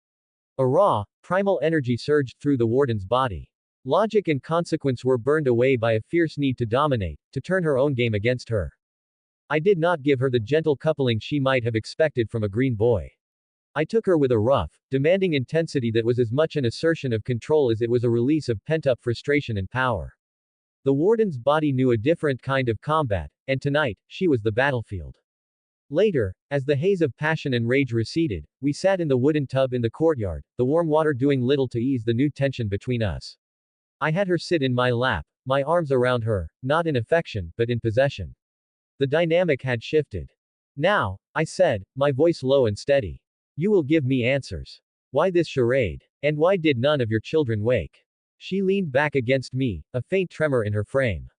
A raw, primal energy surged through the warden's body. Logic and consequence were burned away by a fierce need to dominate, to turn her own game against her. I did not give her the gentle coupling she might have expected from a green boy. I took her with a rough, demanding intensity that was as much an assertion of control as it was a release of pent-up frustration and power. The warden's body knew a different kind of combat, and tonight, she was the battlefield. Later, as the haze of passion and rage receded, we sat in the wooden tub in the courtyard, the warm water doing little to ease the new tension between us. I had her sit in my lap, my arms around her, not in affection, but in possession. The dynamic had shifted. Now, I said, my voice low and steady. You will give me answers. Why this charade? And why did none of your children wake? She leaned back against me, a faint tremor in her frame.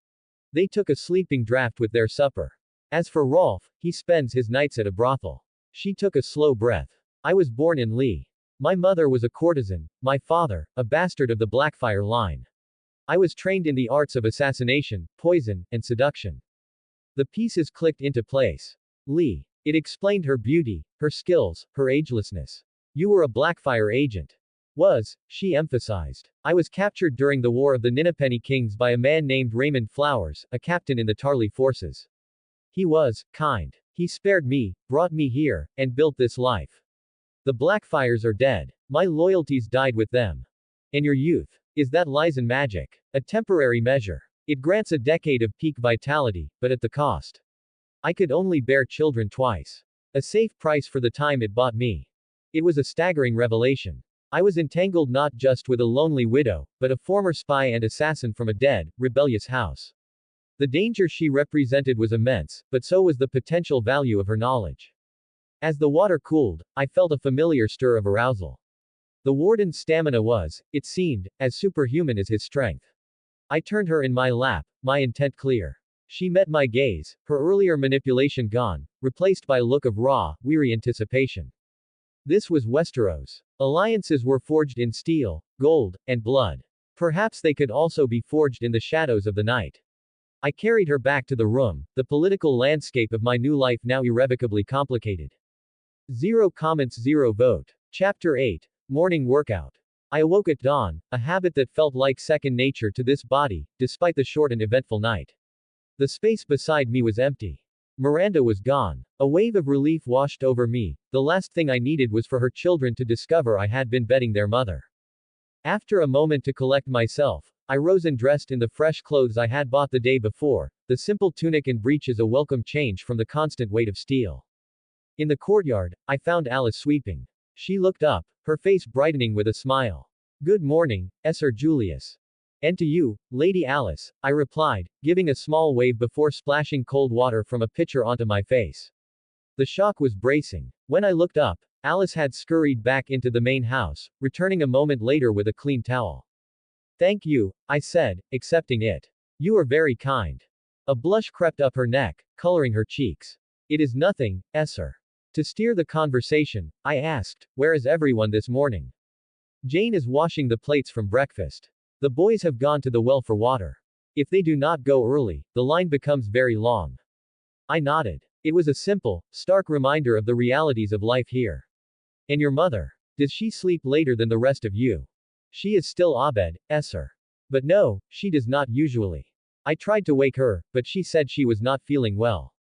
They took a sleeping draught with their supper. As for Rolf, he spends his nights at a brothel. She took a slow breath. I was born in Lee. My mother was a courtesan, my father, a bastard of the Blackfire line. I was trained in the arts of assassination, poison, and seduction. The pieces clicked into place. Lee. It explained her beauty, her skills, her agelessness. You were a Blackfire agent. Was, she emphasized. I was captured during the War of the Ninnepenny Kings by a man named Raymond Flowers, a captain in the Tarley forces. He was kind. He spared me, brought me here, and built this life. The Blackfires are dead. My loyalties died with them. And your youth? Is that lies and magic? A temporary measure. It grants a decade of peak vitality, but at the cost. I could only bear children twice. A safe price for the time it bought me. It was a staggering revelation. I was entangled not just with a lonely widow, but a former spy and assassin from a dead, rebellious house. The danger she represented was immense, but so was the potential value of her knowledge. As the water cooled, I felt a familiar stir of arousal. The warden's stamina was, it seemed, as superhuman as his strength. I turned her in my lap, my intent clear. She met my gaze, her earlier manipulation gone, replaced by a look of raw, weary anticipation. This was Westeros. Alliances were forged in steel, gold, and blood. Perhaps they could also be forged in the shadows of the night. I carried her back to the room, the political landscape of my new life now irrevocably complicated. 0 comments 0 vote. Chapter 8. Morning workout. I awoke at dawn, a habit that felt like second nature to this body, despite the short and eventful night. The space beside me was empty. Miranda was gone. A wave of relief washed over me. The last thing I needed was for her children to discover I had been bedding their mother. After a moment to collect myself, I rose and dressed in the fresh clothes I had bought the day before, the simple tunic and breeches a welcome change from the constant weight of steel. In the courtyard, I found Alice sweeping. She looked up, her face brightening with a smile. Good morning, Sir Julius. And to you, Lady Alice, I replied, giving a small wave before splashing cold water from a pitcher onto my face. The shock was bracing. When I looked up, Alice had scurried back into the main house, returning a moment later with a clean towel. Thank you, I said, accepting it. You are very kind. A blush crept up her neck, coloring her cheeks. It is nothing, Sir. To steer the conversation, I asked, where is everyone this morning? Jane is washing the plates from breakfast. The boys have gone to the well for water. If they do not go early, the line becomes very long. I nodded. It was a simple, stark reminder of the realities of life here. And your mother? Does she sleep later than the rest of you? She is still abed, Sir. But no, she does not usually. I tried to wake her, but she said she was not feeling well.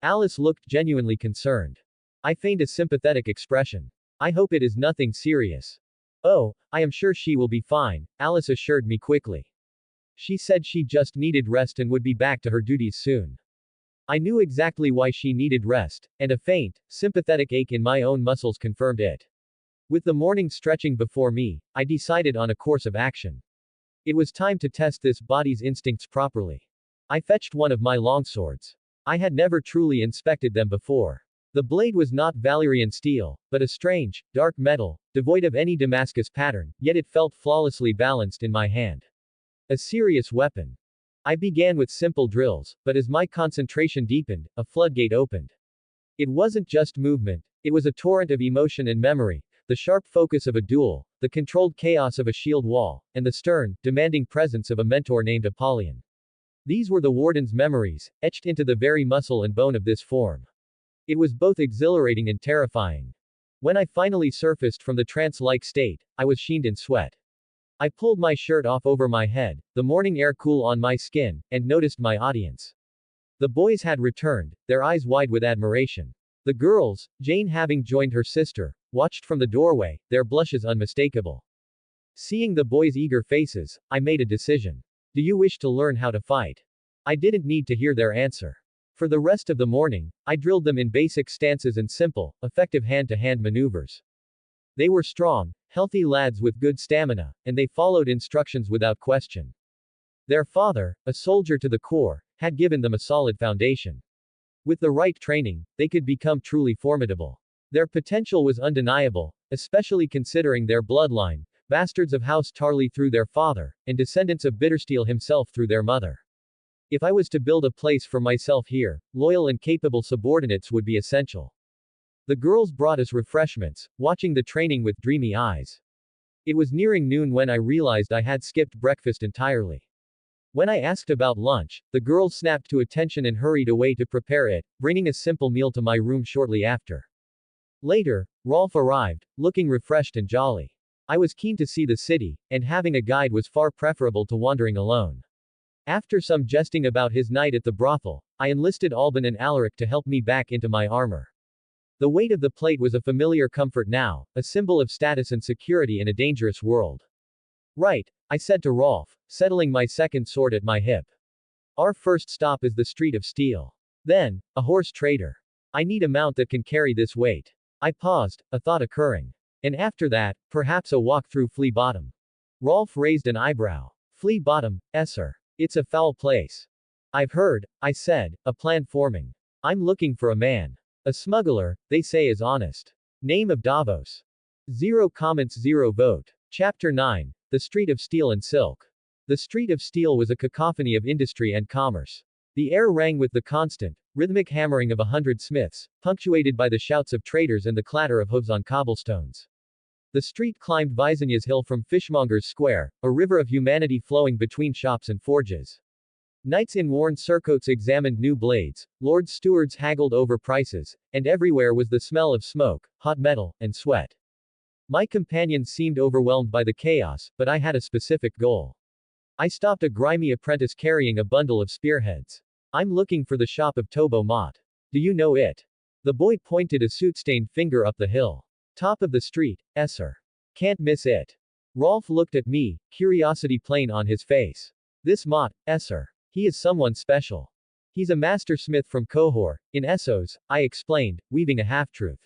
Alice looked genuinely concerned. I feigned a sympathetic expression. I hope it is nothing serious. Oh, I am sure she will be fine, Alice assured me quickly. She said she just needed rest and would be back to her duties soon. I knew exactly why she needed rest, and a faint, sympathetic ache in my own muscles confirmed it. With the morning stretching before me, I decided on a course of action. It was time to test this body's instincts properly. I fetched one of my longswords. I had never truly inspected them before. The blade was not Valyrian steel, but a strange, dark metal, devoid of any Damascus pattern, yet it felt flawlessly balanced in my hand. A serious weapon. I began with simple drills, but as my concentration deepened, a floodgate opened. It wasn't just movement, it was a torrent of emotion and memory, the sharp focus of a duel, the controlled chaos of a shield wall, and the stern, demanding presence of a mentor named Apollyon. These were the warden's memories, etched into the very muscle and bone of this form. It was both exhilarating and terrifying. When I finally surfaced from the trance-like state, I was sheened in sweat. I pulled my shirt off over my head, the morning air cool on my skin, and noticed my audience. The boys had returned, their eyes wide with admiration. The girls, Jane having joined her sister, watched from the doorway, their blushes unmistakable. Seeing the boys' eager faces, I made a decision. Do you wish to learn how to fight? I didn't need to hear their answer. For the rest of the morning, I drilled them in basic stances and simple, effective hand-to-hand maneuvers. They were strong, healthy lads with good stamina, and they followed instructions without question. Their father, a soldier to the core, had given them a solid foundation. With the right training, they could become truly formidable. Their potential was undeniable, especially considering their bloodline, bastards of House Tarly through their father, and descendants of Bittersteel himself through their mother. If I was to build a place for myself here, loyal and capable subordinates would be essential. The girls brought us refreshments, watching the training with dreamy eyes. It was nearing noon when I realized I had skipped breakfast entirely. When I asked about lunch, the girls snapped to attention and hurried away to prepare it, bringing a simple meal to my room shortly after. Later, Rolf arrived, looking refreshed and jolly. I was keen to see the city, and having a guide was far preferable to wandering alone. After some jesting about his night at the brothel, I enlisted Alban and Alaric to help me back into my armor. The weight of the plate was a familiar comfort now, a symbol of status and security in a dangerous world. Right, I said to Rolf, settling my second sword at my hip. Our first stop is the Street of Steel. Then, a horse trader. I need a mount that can carry this weight. I paused, a thought occurring. And after that, perhaps a walk through Flea Bottom. Rolf raised an eyebrow. Flea Bottom, sir. It's a foul place. I've heard, I said, a plan forming. I'm looking for a man. A smuggler, they say is honest. Name of Davos. 0 comments 0 vote. Chapter 9. The Street of Steel and Silk. The Street of Steel was a cacophony of industry and commerce. The air rang with the constant, rhythmic hammering of 100 smiths, punctuated by the shouts of traders and the clatter of hooves on cobblestones. The street climbed Vysenya's Hill from Fishmonger's Square, a river of humanity flowing between shops and forges. Knights in worn surcoats examined new blades, lord stewards haggled over prices, and everywhere was the smell of smoke, hot metal, and sweat. My companions seemed overwhelmed by the chaos, but I had a specific goal. I stopped a grimy apprentice carrying a bundle of spearheads. I'm looking for the shop of Tobo Mott. Do you know it? The boy pointed a soot-stained finger up the hill. Top of the street, sir. Can't miss it. Rolf looked at me, curiosity plain on his face. This Mott, sir. He is someone special. He's a master smith from Kohor, in Essos, I explained, weaving a half-truth.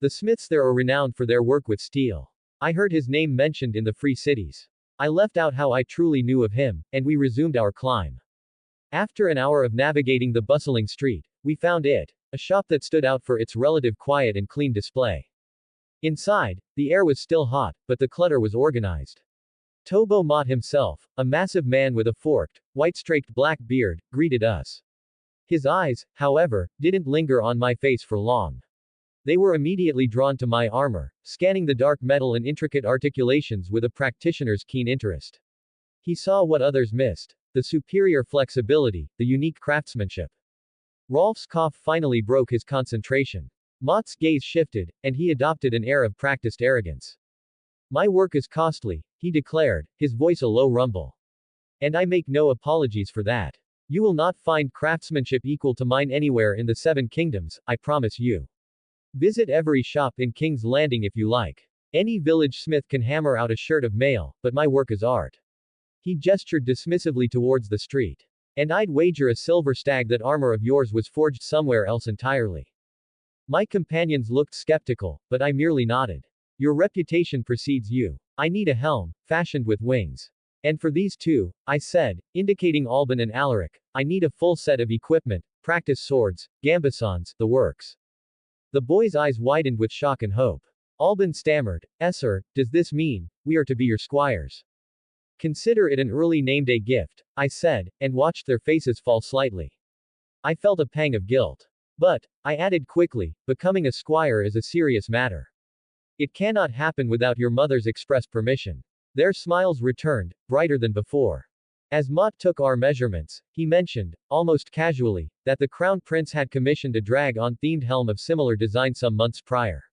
The smiths there are renowned for their work with steel. I heard his name mentioned in the free cities. I left out how I truly knew of him, and we resumed our climb. After an hour of navigating the bustling street, we found it, a shop that stood out for its relative quiet and clean display. Inside, the air was still hot, but the clutter was organized. Tobo Mott himself, a massive man with a forked, white-streaked black beard, greeted us. His eyes, however, didn't linger on my face for long. They were immediately drawn to my armor, scanning the dark metal and intricate articulations with a practitioner's keen interest. He saw what others missed: the superior flexibility, the unique craftsmanship. Rolf's cough finally broke his concentration. Mott's gaze shifted, and he adopted an air of practiced arrogance. My work is costly, he declared, his voice a low rumble. And I make no apologies for that. You will not find craftsmanship equal to mine anywhere in the Seven Kingdoms, I promise you. Visit every shop in King's Landing if you like. Any village smith can hammer out a shirt of mail, but my work is art. He gestured dismissively towards the street. And I'd wager a silver stag that armor of yours was forged somewhere else entirely. My companions looked skeptical, but I merely nodded. Your reputation precedes you. I need a helm, fashioned with wings. And for these two, I said, indicating Alban and Alaric, I need a full set of equipment, practice swords, gambesons, the works. The boy's eyes widened with shock and hope. Alban stammered, sir, does this mean, we are to be your squires? Consider it an early name day gift, I said, and watched their faces fall slightly. I felt a pang of guilt. But, I added quickly, becoming a squire is a serious matter. It cannot happen without your mother's express permission. Their smiles returned, brighter than before. As Mott took our measurements, he mentioned, almost casually, that the Crown Prince had commissioned a drag-on-themed helm of similar design some months prior.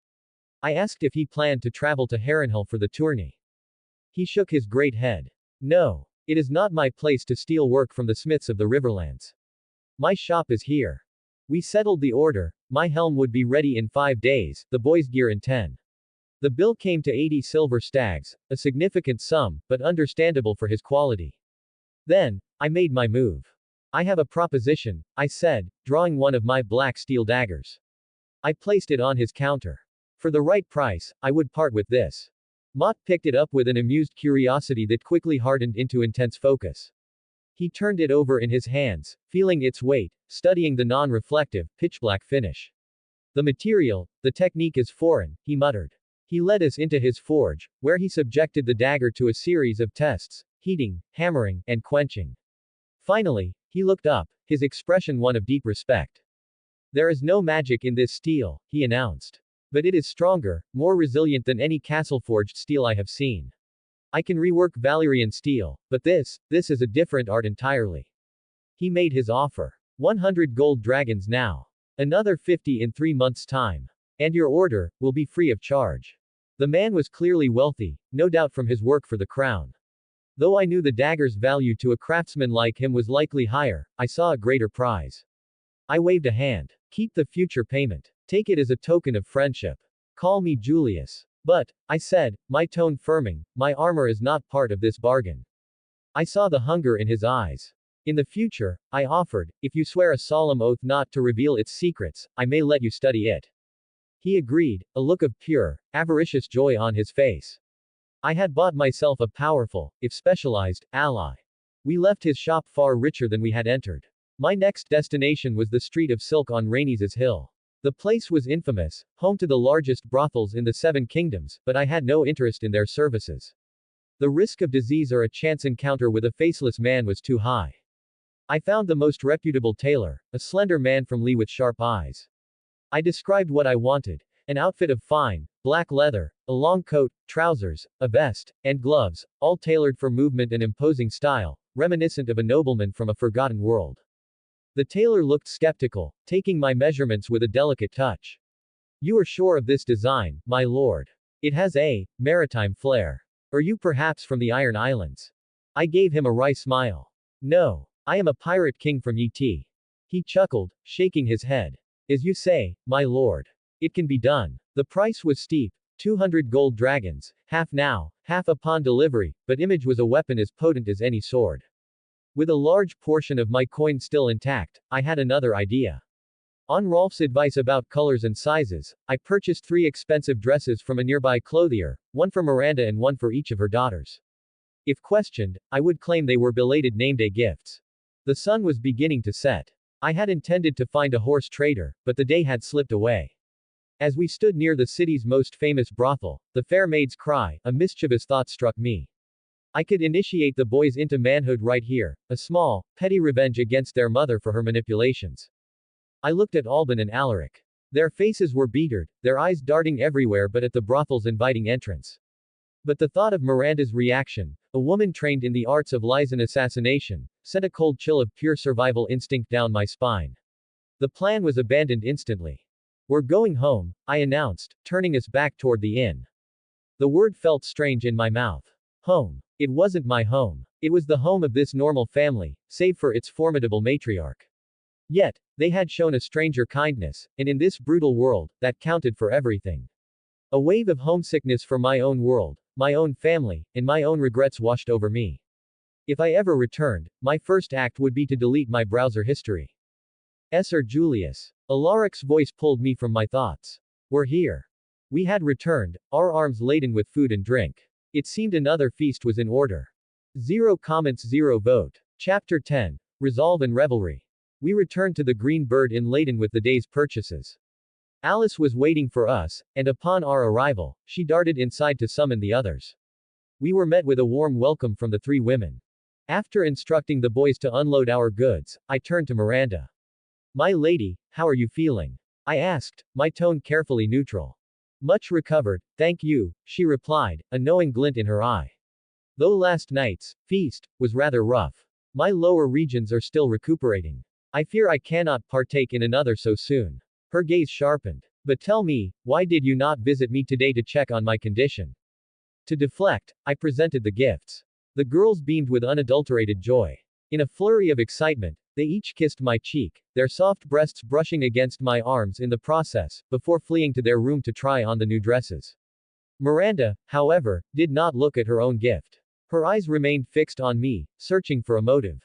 I asked if he planned to travel to Harrenhal for the tourney. He shook his great head. No. It is not my place to steal work from the smiths of the Riverlands. My shop is here. We settled the order, my helm would be ready in 5 days, the boys' gear in 10. The bill came to 80 silver stags, a significant sum, but understandable for his quality. Then, I made my move. I have a proposition, I said, drawing one of my black steel daggers. I placed it on his counter. For the right price, I would part with this. Mott picked it up with an amused curiosity that quickly hardened into intense focus. He turned it over in his hands, feeling its weight, studying the non-reflective, pitch-black finish. The material, the technique is foreign, he muttered. He led us into his forge, where he subjected the dagger to a series of tests, heating, hammering, and quenching. Finally, he looked up, his expression one of deep respect. There is no magic in this steel, he announced. But it is stronger, more resilient than any castle-forged steel I have seen. I can rework Valyrian steel, but this is a different art entirely. He made his offer. 100 gold dragons now. Another 50 in 3 months' time. And your order will be free of charge. The man was clearly wealthy, no doubt from his work for the crown. Though I knew the dagger's value to a craftsman like him was likely higher, I saw a greater prize. I waved a hand. Keep the future payment. Take it as a token of friendship. Call me Julius. But, I said, my tone firming, my armor is not part of this bargain. I saw the hunger in his eyes. In the future, I offered, if you swear a solemn oath not to reveal its secrets, I may let you study it. He agreed, a look of pure, avaricious joy on his face. I had bought myself a powerful, if specialized, ally. We left his shop far richer than we had entered. My next destination was the Street of Silk on Rhaenys' Hill. The place was infamous, home to the largest brothels in the Seven Kingdoms, but I had no interest in their services. The risk of disease or a chance encounter with a faceless man was too high. I found the most reputable tailor, a slender man from Lee with sharp eyes. I described what I wanted: an outfit of fine, black leather, a long coat, trousers, a vest, and gloves, all tailored for movement and imposing style, reminiscent of a nobleman from a forgotten world. The tailor looked skeptical, taking my measurements with a delicate touch. You are sure of this design, my lord? It has a maritime flair. Are you perhaps from the Iron Islands? I gave him a wry smile. No. I am a pirate king from Yt. He chuckled, shaking his head. As you say, my lord. It can be done. The price was steep, 200 gold dragons, half now, half upon delivery, but image was a weapon as potent as any sword. With a large portion of my coin still intact, I had another idea. On Rolf's advice about colors and sizes, I purchased 3 expensive dresses from a nearby clothier, one for Miranda and one for each of her daughters. If questioned, I would claim they were belated name-day gifts. The sun was beginning to set. I had intended to find a horse trader, but the day had slipped away. As we stood near the city's most famous brothel, the fair maid's cry, a mischievous thought struck me. I could initiate the boys into manhood right here, a small, petty revenge against their mother for her manipulations. I looked at Alban and Alaric. Their faces were beatered, their eyes darting everywhere but at the brothel's inviting entrance. But the thought of Miranda's reaction, a woman trained in the arts of lies and assassination, sent a cold chill of pure survival instinct down my spine. The plan was abandoned instantly. We're going home, I announced, turning us back toward the inn. The word felt strange in my mouth. Home. It wasn't my home. It was the home of this normal family, save for its formidable matriarch. Yet, they had shown a stranger kindness, and in this brutal world, that counted for everything. A wave of homesickness for my own world, my own family, and my own regrets washed over me. If I ever returned, my first act would be to delete my browser history. Sir Julius. Alaric's voice pulled me from my thoughts. We're here. We had returned, our arms laden with food and drink. It seemed another feast was in order. 0 comments 0 vote. Chapter 10. Resolve and Revelry. We returned to the Green Bird Inn laden with the day's purchases. Alice was waiting for us, and upon our arrival, she darted inside to summon the others. We were met with a warm welcome from the 3 women. After instructing the boys to unload our goods, I turned to Miranda. My lady, how are you feeling? I asked, my tone carefully neutral. Much recovered, thank you, she replied, a knowing glint in her eye. Though last night's feast was rather rough, my lower regions are still recuperating. I fear I cannot partake in another so soon. Her gaze sharpened. But tell me, why did you not visit me today to check on my condition? To deflect, I presented the gifts. The girls beamed with unadulterated joy. In a flurry of excitement, they each kissed my cheek, their soft breasts brushing against my arms in the process, before fleeing to their room to try on the new dresses. Miranda, however, did not look at her own gift. Her eyes remained fixed on me, searching for a motive.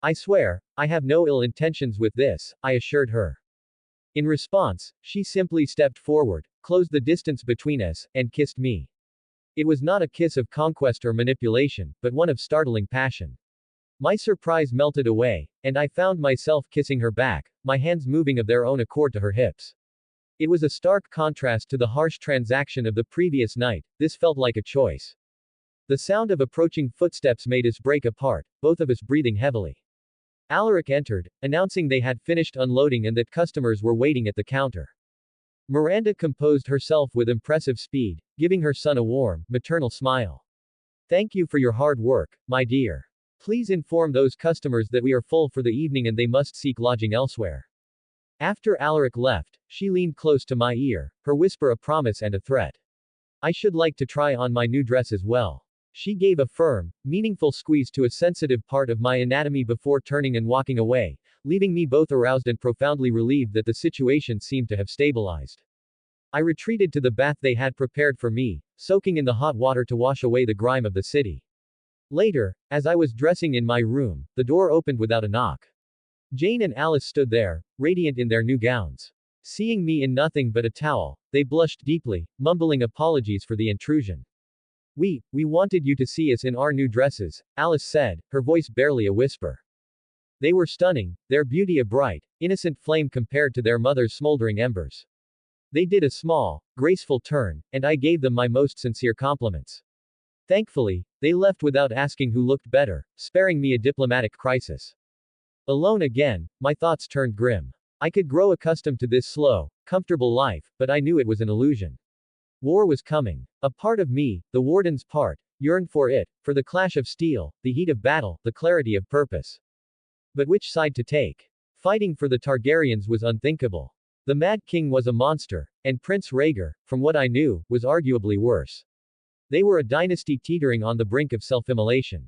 I swear, I have no ill intentions with this, I assured her. In response, she simply stepped forward, closed the distance between us, and kissed me. It was not a kiss of conquest or manipulation, but one of startling passion. My surprise melted away, and I found myself kissing her back, my hands moving of their own accord to her hips. It was a stark contrast to the harsh transaction of the previous night. This felt like a choice. The sound of approaching footsteps made us break apart, both of us breathing heavily. Alaric entered, announcing they had finished unloading and that customers were waiting at the counter. Miranda composed herself with impressive speed, giving her son a warm, maternal smile. Thank you for your hard work, my dear. Please inform those customers that we are full for the evening and they must seek lodging elsewhere. After Alaric left, she leaned close to my ear, her whisper a promise and a threat. I should like to try on my new dress as well. She gave a firm, meaningful squeeze to a sensitive part of my anatomy before turning and walking away, leaving me both aroused and profoundly relieved that the situation seemed to have stabilized. I retreated to the bath they had prepared for me, soaking in the hot water to wash away the grime of the city. Later, as I was dressing in my room, the door opened without a knock. Jane and Alice stood there, radiant in their new gowns. Seeing me in nothing but a towel, they blushed deeply, mumbling apologies for the intrusion. We wanted you to see us in our new dresses, Alice said, her voice barely a whisper. They were stunning, their beauty a bright, innocent flame compared to their mother's smoldering embers. They did a small, graceful turn, and I gave them my most sincere compliments. Thankfully, they left without asking who looked better, sparing me a diplomatic crisis. Alone again, my thoughts turned grim. I could grow accustomed to this slow, comfortable life, but I knew it was an illusion. War was coming. A part of me, the Warden's part, yearned for it, for the clash of steel, the heat of battle, the clarity of purpose. But which side to take? Fighting for the Targaryens was unthinkable. The Mad King was a monster, and Prince Rhaegar, from what I knew, was arguably worse. They were a dynasty teetering on the brink of self-immolation.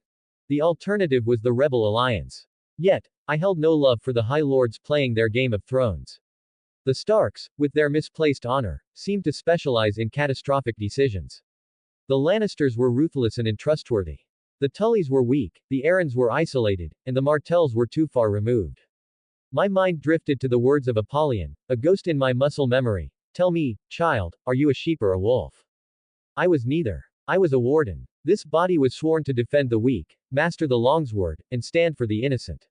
The alternative was the Rebel Alliance. Yet, I held no love for the High Lords playing their Game of Thrones. The Starks, with their misplaced honor, seemed to specialize in catastrophic decisions. The Lannisters were ruthless and untrustworthy. The Tullys were weak, the Arryns were isolated, and the Martells were too far removed. My mind drifted to the words of Apollyon, a ghost in my muscle memory. Tell me, child, are you a sheep or a wolf? I was neither. I was a warden. This body was sworn to defend the weak, master the longsword, and stand for the innocent.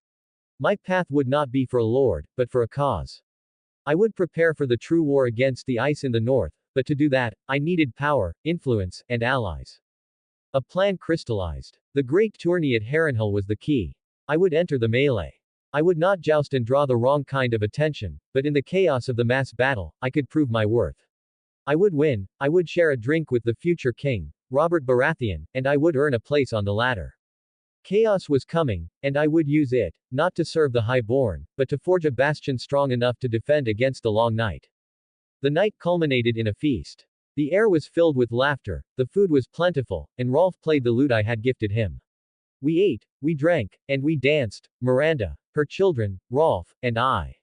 My path would not be for a lord, but for a cause. I would prepare for the true war against the ice in the north, but to do that, I needed power, influence, and allies. A plan crystallized. The great tourney at Harrenhal was the key. I would enter the melee. I would not joust and draw the wrong kind of attention, but in the chaos of the mass battle, I could prove my worth. I would win, I would share a drink with the future king, Robert Baratheon, and I would earn a place on the ladder. Chaos was coming, and I would use it, not to serve the highborn, but to forge a bastion strong enough to defend against the long night. The night culminated in a feast. The air was filled with laughter, the food was plentiful, and Rolf played the lute I had gifted him. We ate, we drank, and we danced, Miranda, her children, Rolf, and I.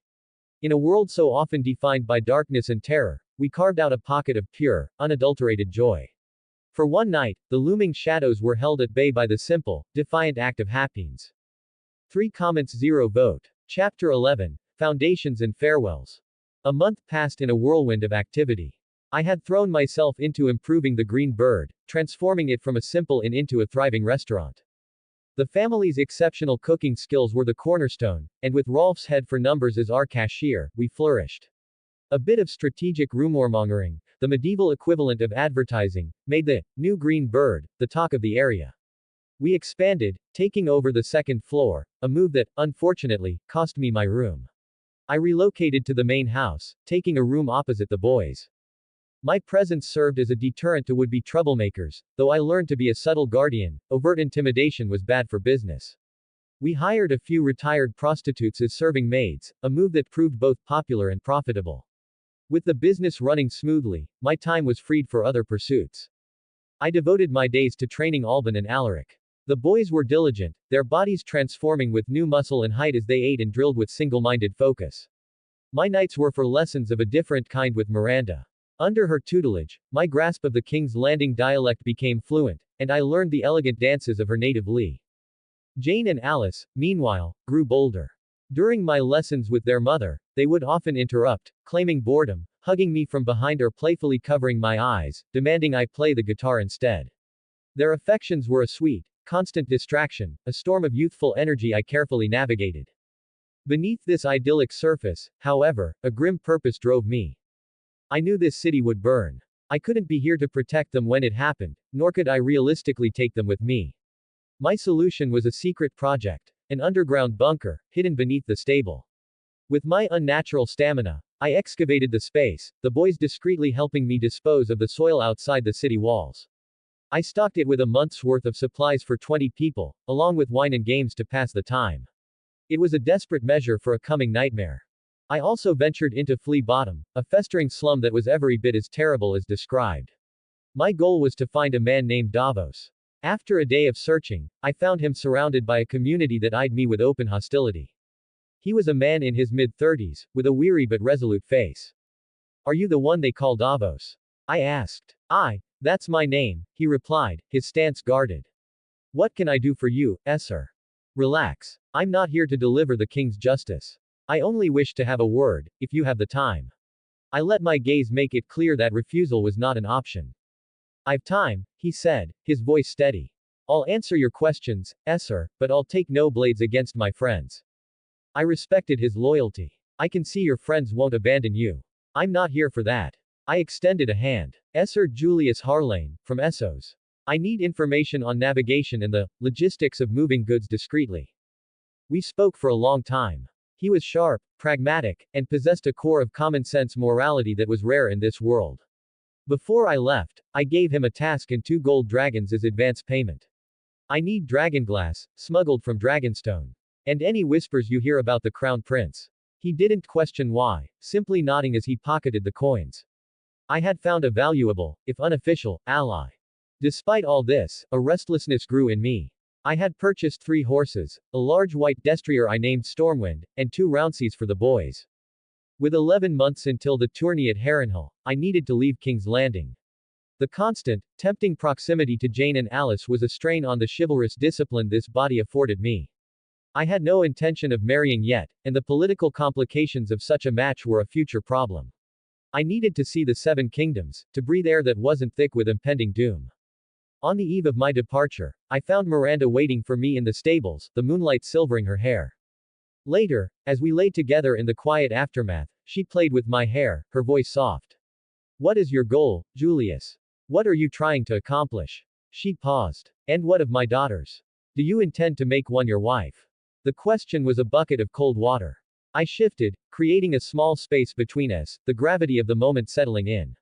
In a world so often defined by darkness and terror, we carved out a pocket of pure, unadulterated joy. For one night, the looming shadows were held at bay by the simple, defiant act of happiness. 3 comments 0 vote. Chapter 11, Foundations and Farewells. A month passed in a whirlwind of activity. I had thrown myself into improving the Green Bird, transforming it from a simple inn into a thriving restaurant. The family's exceptional cooking skills were the cornerstone, and with Rolf's head for numbers as our cashier, we flourished. A bit of strategic rumormongering, the medieval equivalent of advertising, made the new Green Bird the talk of the area. We expanded, taking over the second floor, a move that, unfortunately, cost me my room. I relocated to the main house, taking a room opposite the boys'. My presence served as a deterrent to would-be troublemakers, though I learned to be a subtle guardian. Overt intimidation was bad for business. We hired a few retired prostitutes as serving maids, a move that proved both popular and profitable. With the business running smoothly, my time was freed for other pursuits. I devoted my days to training Alban and Alaric. The boys were diligent, their bodies transforming with new muscle and height as they ate and drilled with single-minded focus. My nights were for lessons of a different kind with Miranda. Under her tutelage, my grasp of the King's Landing dialect became fluent, and I learned the elegant dances of her native Lee. Jane and Alice, meanwhile, grew bolder. During my lessons with their mother, they would often interrupt, claiming boredom, hugging me from behind or playfully covering my eyes, demanding I play the guitar instead. Their affections were a sweet, constant distraction, a storm of youthful energy I carefully navigated. Beneath this idyllic surface, however, a grim purpose drove me. I knew this city would burn. I couldn't be here to protect them when it happened, nor could I realistically take them with me. My solution was a secret project, an underground bunker, hidden beneath the stable. With my unnatural stamina, I excavated the space, the boys discreetly helping me dispose of the soil outside the city walls. I stocked it with a month's worth of supplies for 20 people, along with wine and games to pass the time. It was a desperate measure for a coming nightmare. I also ventured into Flea Bottom, a festering slum that was every bit as terrible as described. My goal was to find a man named Davos. After a day of searching, I found him surrounded by a community that eyed me with open hostility. He was a man in his mid-30s, with a weary but resolute face. "Are you the one they call Davos?" I asked. That's my name," he replied, his stance guarded. "What can I do for you, sir?" "Relax. I'm not here to deliver the king's justice. I only wish to have a word, if you have the time." I let my gaze make it clear that refusal was not an option. "I've time," he said, his voice steady. "I'll answer your questions, sir, but I'll take no blades against my friends." I respected his loyalty. "I can see your friends won't abandon you. I'm not here for that." I extended a hand. "Sir Julius Harlane, from Essos. I need information on navigation and the logistics of moving goods discreetly." We spoke for a long time. He was sharp, pragmatic, and possessed a core of common-sense morality that was rare in this world. Before I left, I gave him a task and 2 gold dragons as advance payment. "I need dragonglass, smuggled from Dragonstone. And any whispers you hear about the Crown Prince." He didn't question why, simply nodding as he pocketed the coins. I had found a valuable, if unofficial, ally. Despite all this, a restlessness grew in me. I had purchased 3 horses, a large white destrier I named Stormwind, and 2 roundseas for the boys. With 11 months until the tourney at Harrenhal, I needed to leave King's Landing. The constant, tempting proximity to Jane and Alice was a strain on the chivalrous discipline this body afforded me. I had no intention of marrying yet, and the political complications of such a match were a future problem. I needed to see the 7 kingdoms, to breathe air that wasn't thick with impending doom. On the eve of my departure, I found Miranda waiting for me in the stables, the moonlight silvering her hair. Later, as we lay together in the quiet aftermath, she played with my hair, her voice soft. "What is your goal, Julius? What are you trying to accomplish?" She paused. "And what of my daughters? Do you intend to make one your wife?" The question was a bucket of cold water. I shifted, creating a small space between us, the gravity of the moment settling in.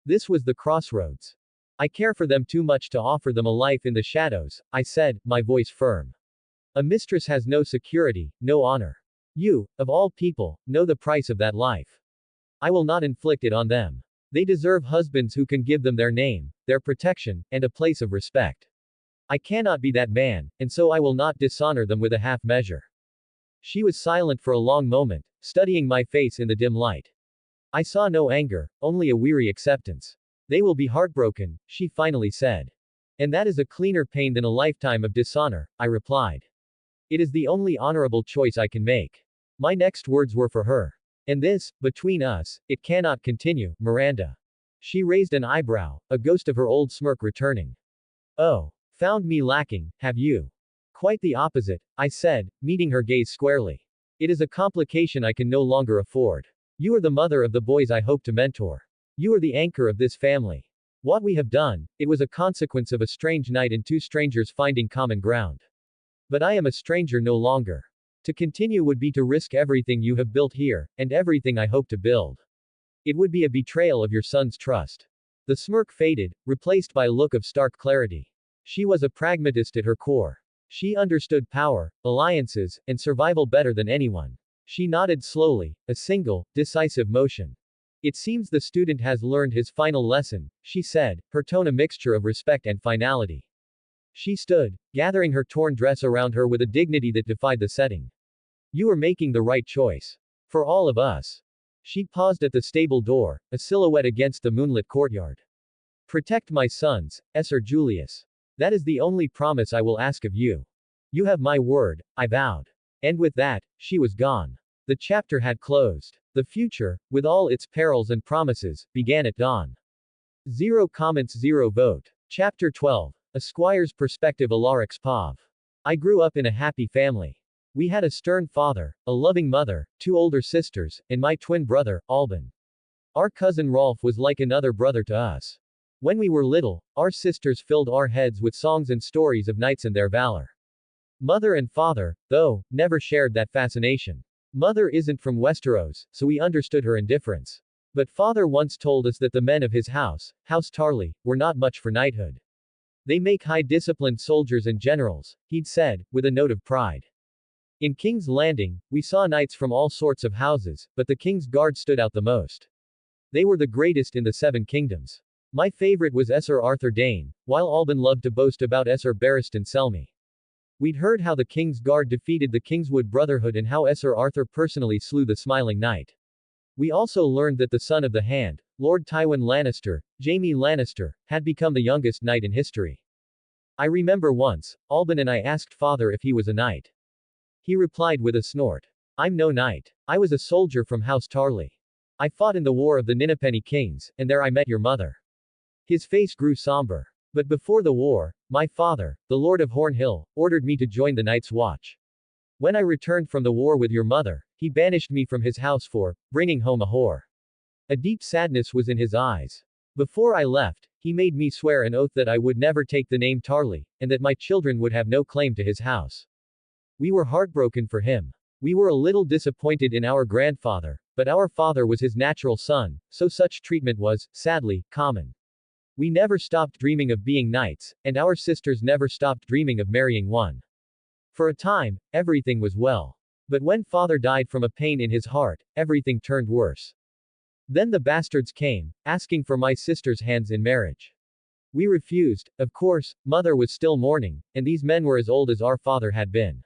This was the crossroads. "I care for them too much to offer them a life in the shadows," I said, my voice firm. "A mistress has no security, no honor. You, of all people, know the price of that life. I will not inflict it on them. They deserve husbands who can give them their name, their protection, and a place of respect. I cannot be that man, and so I will not dishonor them with a half measure." She was silent for a long moment, studying my face in the dim light. I saw no anger, only a weary acceptance. "They will be heartbroken," she finally said. "And that is a cleaner pain than a lifetime of dishonor," I replied. "It is the only honorable choice I can make." My next words were for her. "And this, between us, it cannot continue, Miranda." She raised an eyebrow, a ghost of her old smirk returning. "Oh. Found me lacking, have you?" "Quite the opposite," I said, meeting her gaze squarely. "It is a complication I can no longer afford. You are the mother of the boys I hope to mentor. You are the anchor of this family. What we have done, it was a consequence of a strange night and 2 strangers finding common ground. But I am a stranger no longer. To continue would be to risk everything you have built here, and everything I hope to build. It would be a betrayal of your son's trust." The smirk faded, replaced by a look of stark clarity. She was a pragmatist at her core. She understood power, alliances, and survival better than anyone. She nodded slowly, a single, decisive motion. "It seems the student has learned his final lesson," she said, her tone a mixture of respect and finality. She stood, gathering her torn dress around her with a dignity that defied the setting. "You are making the right choice. For all of us." She paused at the stable door, a silhouette against the moonlit courtyard. "Protect my sons, Sir Julius. That is the only promise I will ask of you. You have my word," I vowed. And with that, she was gone. The chapter had closed. The future, with all its perils and promises, began at dawn. 0 comments 0 vote. Chapter 12. A Squire's Perspective Alarix Pav. I grew up in a happy family. We had a stern father, a loving mother, 2 older sisters, and my twin brother, Alban. Our cousin Rolf was like another brother to us. When we were little, our sisters filled our heads with songs and stories of knights and their valor. Mother and father, though, never shared that fascination. Mother isn't from Westeros, so we understood her indifference. But father once told us that the men of his house, House Tarly, were not much for knighthood. They make high-disciplined soldiers and generals, he'd said, with a note of pride. In King's Landing, we saw knights from all sorts of houses, but the King's Guard stood out the most. They were the greatest in the 7 kingdoms. My favorite was Sir Arthur Dane, while Alban loved to boast about Sir Barristan Selmy. We'd heard how the King's Guard defeated the Kingswood Brotherhood and how Sir Arthur personally slew the Smiling Knight. We also learned that the son of the Hand, Lord Tywin Lannister, Jaime Lannister, had become the youngest knight in history. I remember once, Alban and I asked father if he was a knight. He replied with a snort. I'm no knight. I was a soldier from House Tarly. I fought in the War of the Ninnepenny Kings, and there I met your mother. His face grew somber. But before the war, my father, the Lord of Hornhill, ordered me to join the Night's Watch. When I returned from the war with your mother, he banished me from his house for bringing home a whore. A deep sadness was in his eyes. Before I left, he made me swear an oath that I would never take the name Tarly, and that my children would have no claim to his house. We were heartbroken for him. We were a little disappointed in our grandfather, but our father was his natural son, so such treatment was, sadly, common. We never stopped dreaming of being knights, and our sisters never stopped dreaming of marrying one. For a time, everything was well. But when father died from a pain in his heart, everything turned worse. Then the bastards came, asking for my sister's hands in marriage. We refused, of course, mother was still mourning, and these men were as old as our father had been.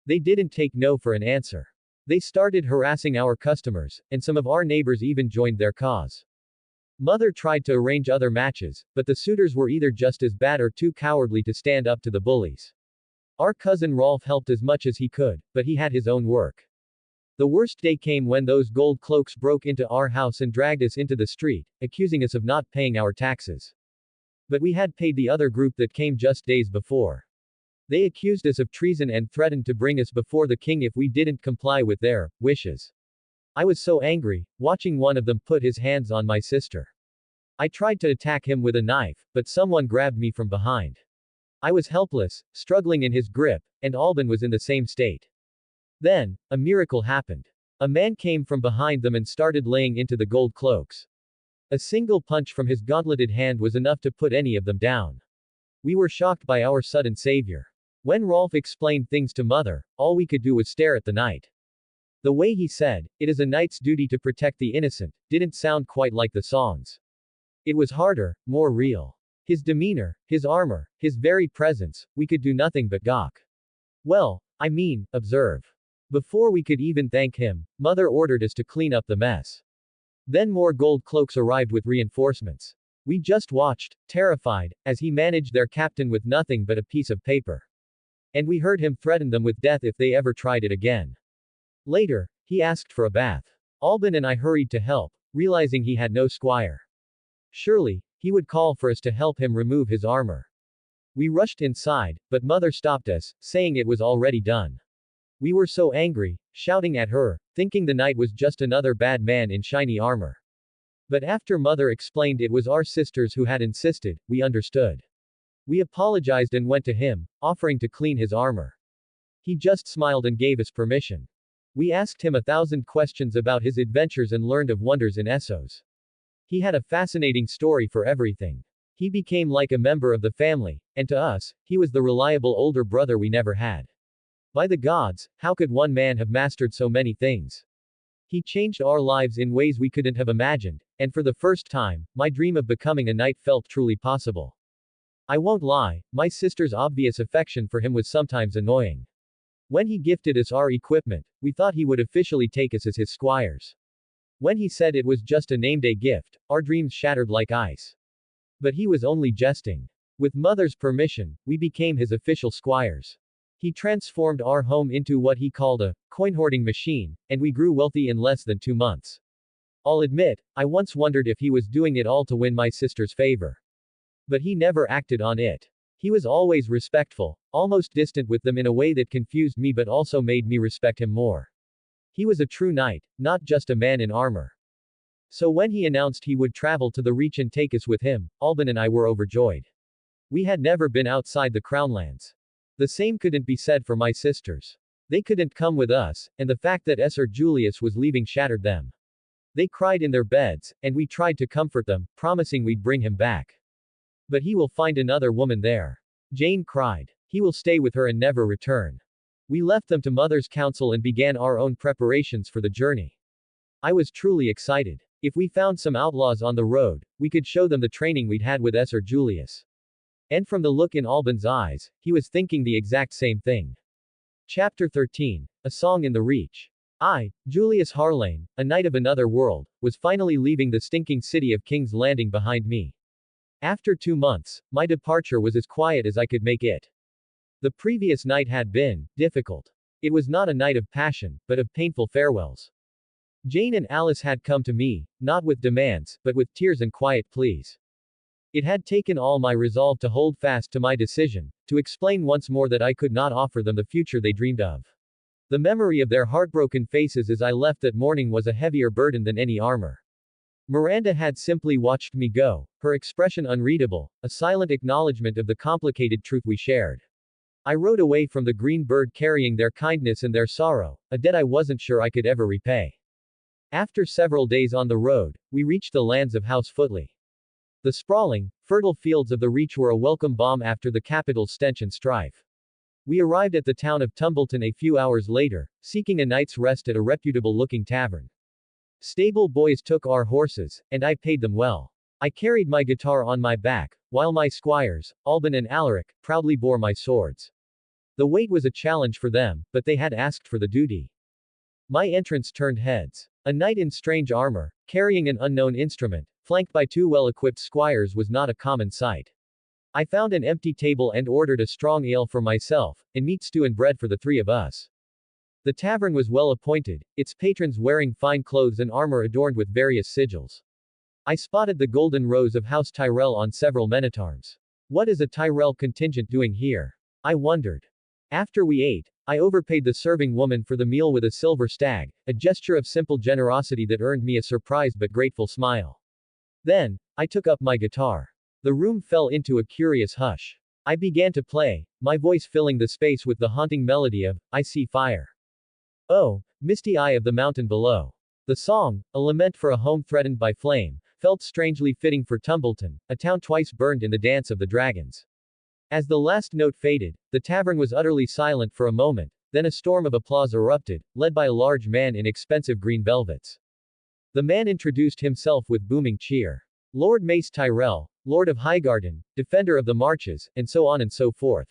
They didn't take no for an answer. They started harassing our customers, and some of our neighbors even joined their cause. Mother tried to arrange other matches, but the suitors were either just as bad or too cowardly to stand up to the bullies. Our cousin Rolf helped as much as he could, but he had his own work. The worst day came when those gold cloaks broke into our house and dragged us into the street, accusing us of not paying our taxes. But we had paid the other group that came just days before. They accused us of treason and threatened to bring us before the king if we didn't comply with their wishes. I was so angry, watching one of them put his hands on my sister. I tried to attack him with a knife, but someone grabbed me from behind. I was helpless, struggling in his grip, and Alban was in the same state. Then, a miracle happened. A man came from behind them and started laying into the gold cloaks. A single punch from his gauntleted hand was enough to put any of them down. We were shocked by our sudden savior. When Rolf explained things to mother, all we could do was stare at the knight. The way he said, "It is a knight's duty to protect the innocent," didn't sound quite like the songs. It was harder, more real. His demeanor, his armor, his very presence, we could do nothing but gawk. Well, I mean, observe. Before we could even thank him, mother ordered us to clean up the mess. Then more gold cloaks arrived with reinforcements. We just watched, terrified, as he managed their captain with nothing but a piece of paper. And we heard him threaten them with death if they ever tried it again. Later, he asked for a bath. Alban and I hurried to help, realizing he had no squire. Surely, he would call for us to help him remove his armor. We rushed inside, but mother stopped us, saying it was already done. We were so angry, shouting at her, thinking the knight was just another bad man in shiny armor. But after mother explained it was our sisters who had insisted, we understood. We apologized and went to him, offering to clean his armor. He just smiled and gave us permission. We asked him 1,000 questions about his adventures and learned of wonders in Essos. He had a fascinating story for everything. He became like a member of the family, and to us, he was the reliable older brother we never had. By the gods, how could one man have mastered so many things? He changed our lives in ways we couldn't have imagined, and for the first time, my dream of becoming a knight felt truly possible. I won't lie, my sister's obvious affection for him was sometimes annoying. When he gifted us our equipment, we thought he would officially take us as his squires. When he said it was just a name-day gift, our dreams shattered like ice. But he was only jesting. With mother's permission, we became his official squires. He transformed our home into what he called a coin-hoarding machine, and we grew wealthy in less than 2 months. I'll admit, I once wondered if he was doing it all to win my sister's favor. But he never acted on it. He was always respectful, almost distant with them in a way that confused me but also made me respect him more. He was a true knight, not just a man in armor. So when he announced he would travel to the Reach and take us with him, Alban and I were overjoyed. We had never been outside the Crownlands. The same couldn't be said for my sisters. They couldn't come with us, and the fact that Sir Julius was leaving shattered them. They cried in their beds, and we tried to comfort them, promising we'd bring him back. But he will find another woman there. Jane cried. He will stay with her and never return. We left them to Mother's counsel and began our own preparations for the journey. I was truly excited. If we found some outlaws on the road, we could show them the training we'd had with Sir Julius. And from the look in Alban's eyes, he was thinking the exact same thing. Chapter 13. A Song in the Reach. I, Julius Harlane, a knight of another world, was finally leaving the stinking city of King's Landing behind me. After 2 months, my departure was as quiet as I could make it. The previous night had been difficult. It was not a night of passion, but of painful farewells. Jane and Alice had come to me, not with demands, but with tears and quiet pleas. It had taken all my resolve to hold fast to my decision, to explain once more that I could not offer them the future they dreamed of. The memory of their heartbroken faces as I left that morning was a heavier burden than any armor. Miranda had simply watched me go, her expression unreadable, a silent acknowledgement of the complicated truth we shared. I rode away from the Green Bird carrying their kindness and their sorrow, a debt I wasn't sure I could ever repay. After several days on the road, we reached the lands of House Footley. The sprawling, fertile fields of the Reach were a welcome balm after the capital's stench and strife. We arrived at the town of Tumbleton a few hours later, seeking a night's rest at a reputable-looking tavern. Stable boys took our horses, and I paid them well. I carried my guitar on my back, while my squires, Alban and Alaric, proudly bore my swords. The weight was a challenge for them, but they had asked for the duty. My entrance turned heads. A knight in strange armor, carrying an unknown instrument, flanked by 2 well-equipped squires was not a common sight. I found an empty table and ordered a strong ale for myself, and meat stew and bread for the 3 of us. The tavern was well appointed, its patrons wearing fine clothes and armor adorned with various sigils. I spotted the golden rose of House Tyrell on several men-at-arms. What is a Tyrell contingent doing here? I wondered. After we ate, I overpaid the serving woman for the meal with a silver stag, a gesture of simple generosity that earned me a surprised but grateful smile. Then, I took up my guitar. The room fell into a curious hush. I began to play, my voice filling the space with the haunting melody of I See Fire. Oh, misty eye of the mountain below. The song, a lament for a home threatened by flame, felt strangely fitting for Tumbleton, a town twice burned in the Dance of the Dragons. As the last note faded, the tavern was utterly silent for a moment, then a storm of applause erupted, led by a large man in expensive green velvets. The man introduced himself with booming cheer. Lord Mace Tyrell, Lord of Highgarden, Defender of the Marches, and so on and so forth.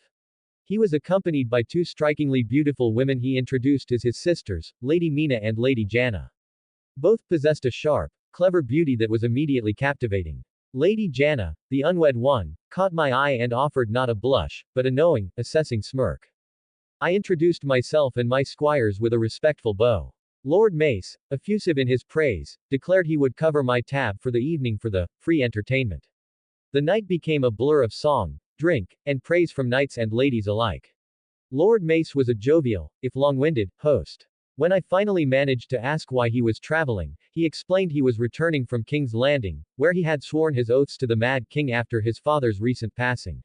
He was accompanied by 2 strikingly beautiful women he introduced as his sisters, Lady Mina and Lady Janna. Both possessed a sharp, clever beauty that was immediately captivating. Lady Janna, the unwed one, caught my eye and offered not a blush, but a knowing, assessing smirk. I introduced myself and my squires with a respectful bow. Lord Mace, effusive in his praise, declared he would cover my tab for the evening for the free entertainment. The night became a blur of song, drink, and praise from knights and ladies alike. Lord Mace was a jovial, if long-winded, host. When I finally managed to ask why he was traveling, he explained he was returning from King's Landing, where he had sworn his oaths to the Mad King after his father's recent passing.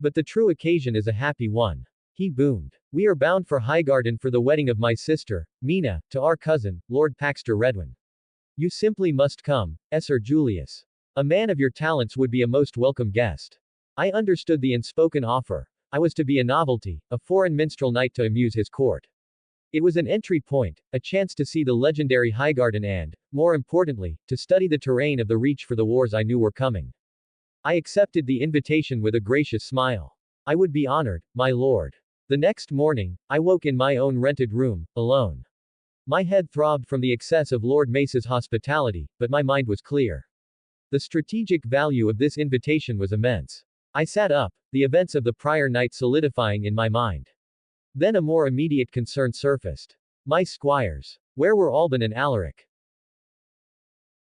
But the true occasion is a happy one. He boomed. We are bound for Highgarden for the wedding of my sister, Mina, to our cousin, Lord Paxter Redwyn. You simply must come, Sir Julius. A man of your talents would be a most welcome guest. I understood the unspoken offer. I was to be a novelty, a foreign minstrel knight to amuse his court. It was an entry point, a chance to see the legendary Highgarden and, more importantly, to study the terrain of the Reach for the wars I knew were coming. I accepted the invitation with a gracious smile. I would be honored, my lord. The next morning, I woke in my own rented room, alone. My head throbbed from the excess of Lord Mace's hospitality, but my mind was clear. The strategic value of this invitation was immense. I sat up, the events of the prior night solidifying in my mind. Then a more immediate concern surfaced. My squires. Where were Alban and Alaric?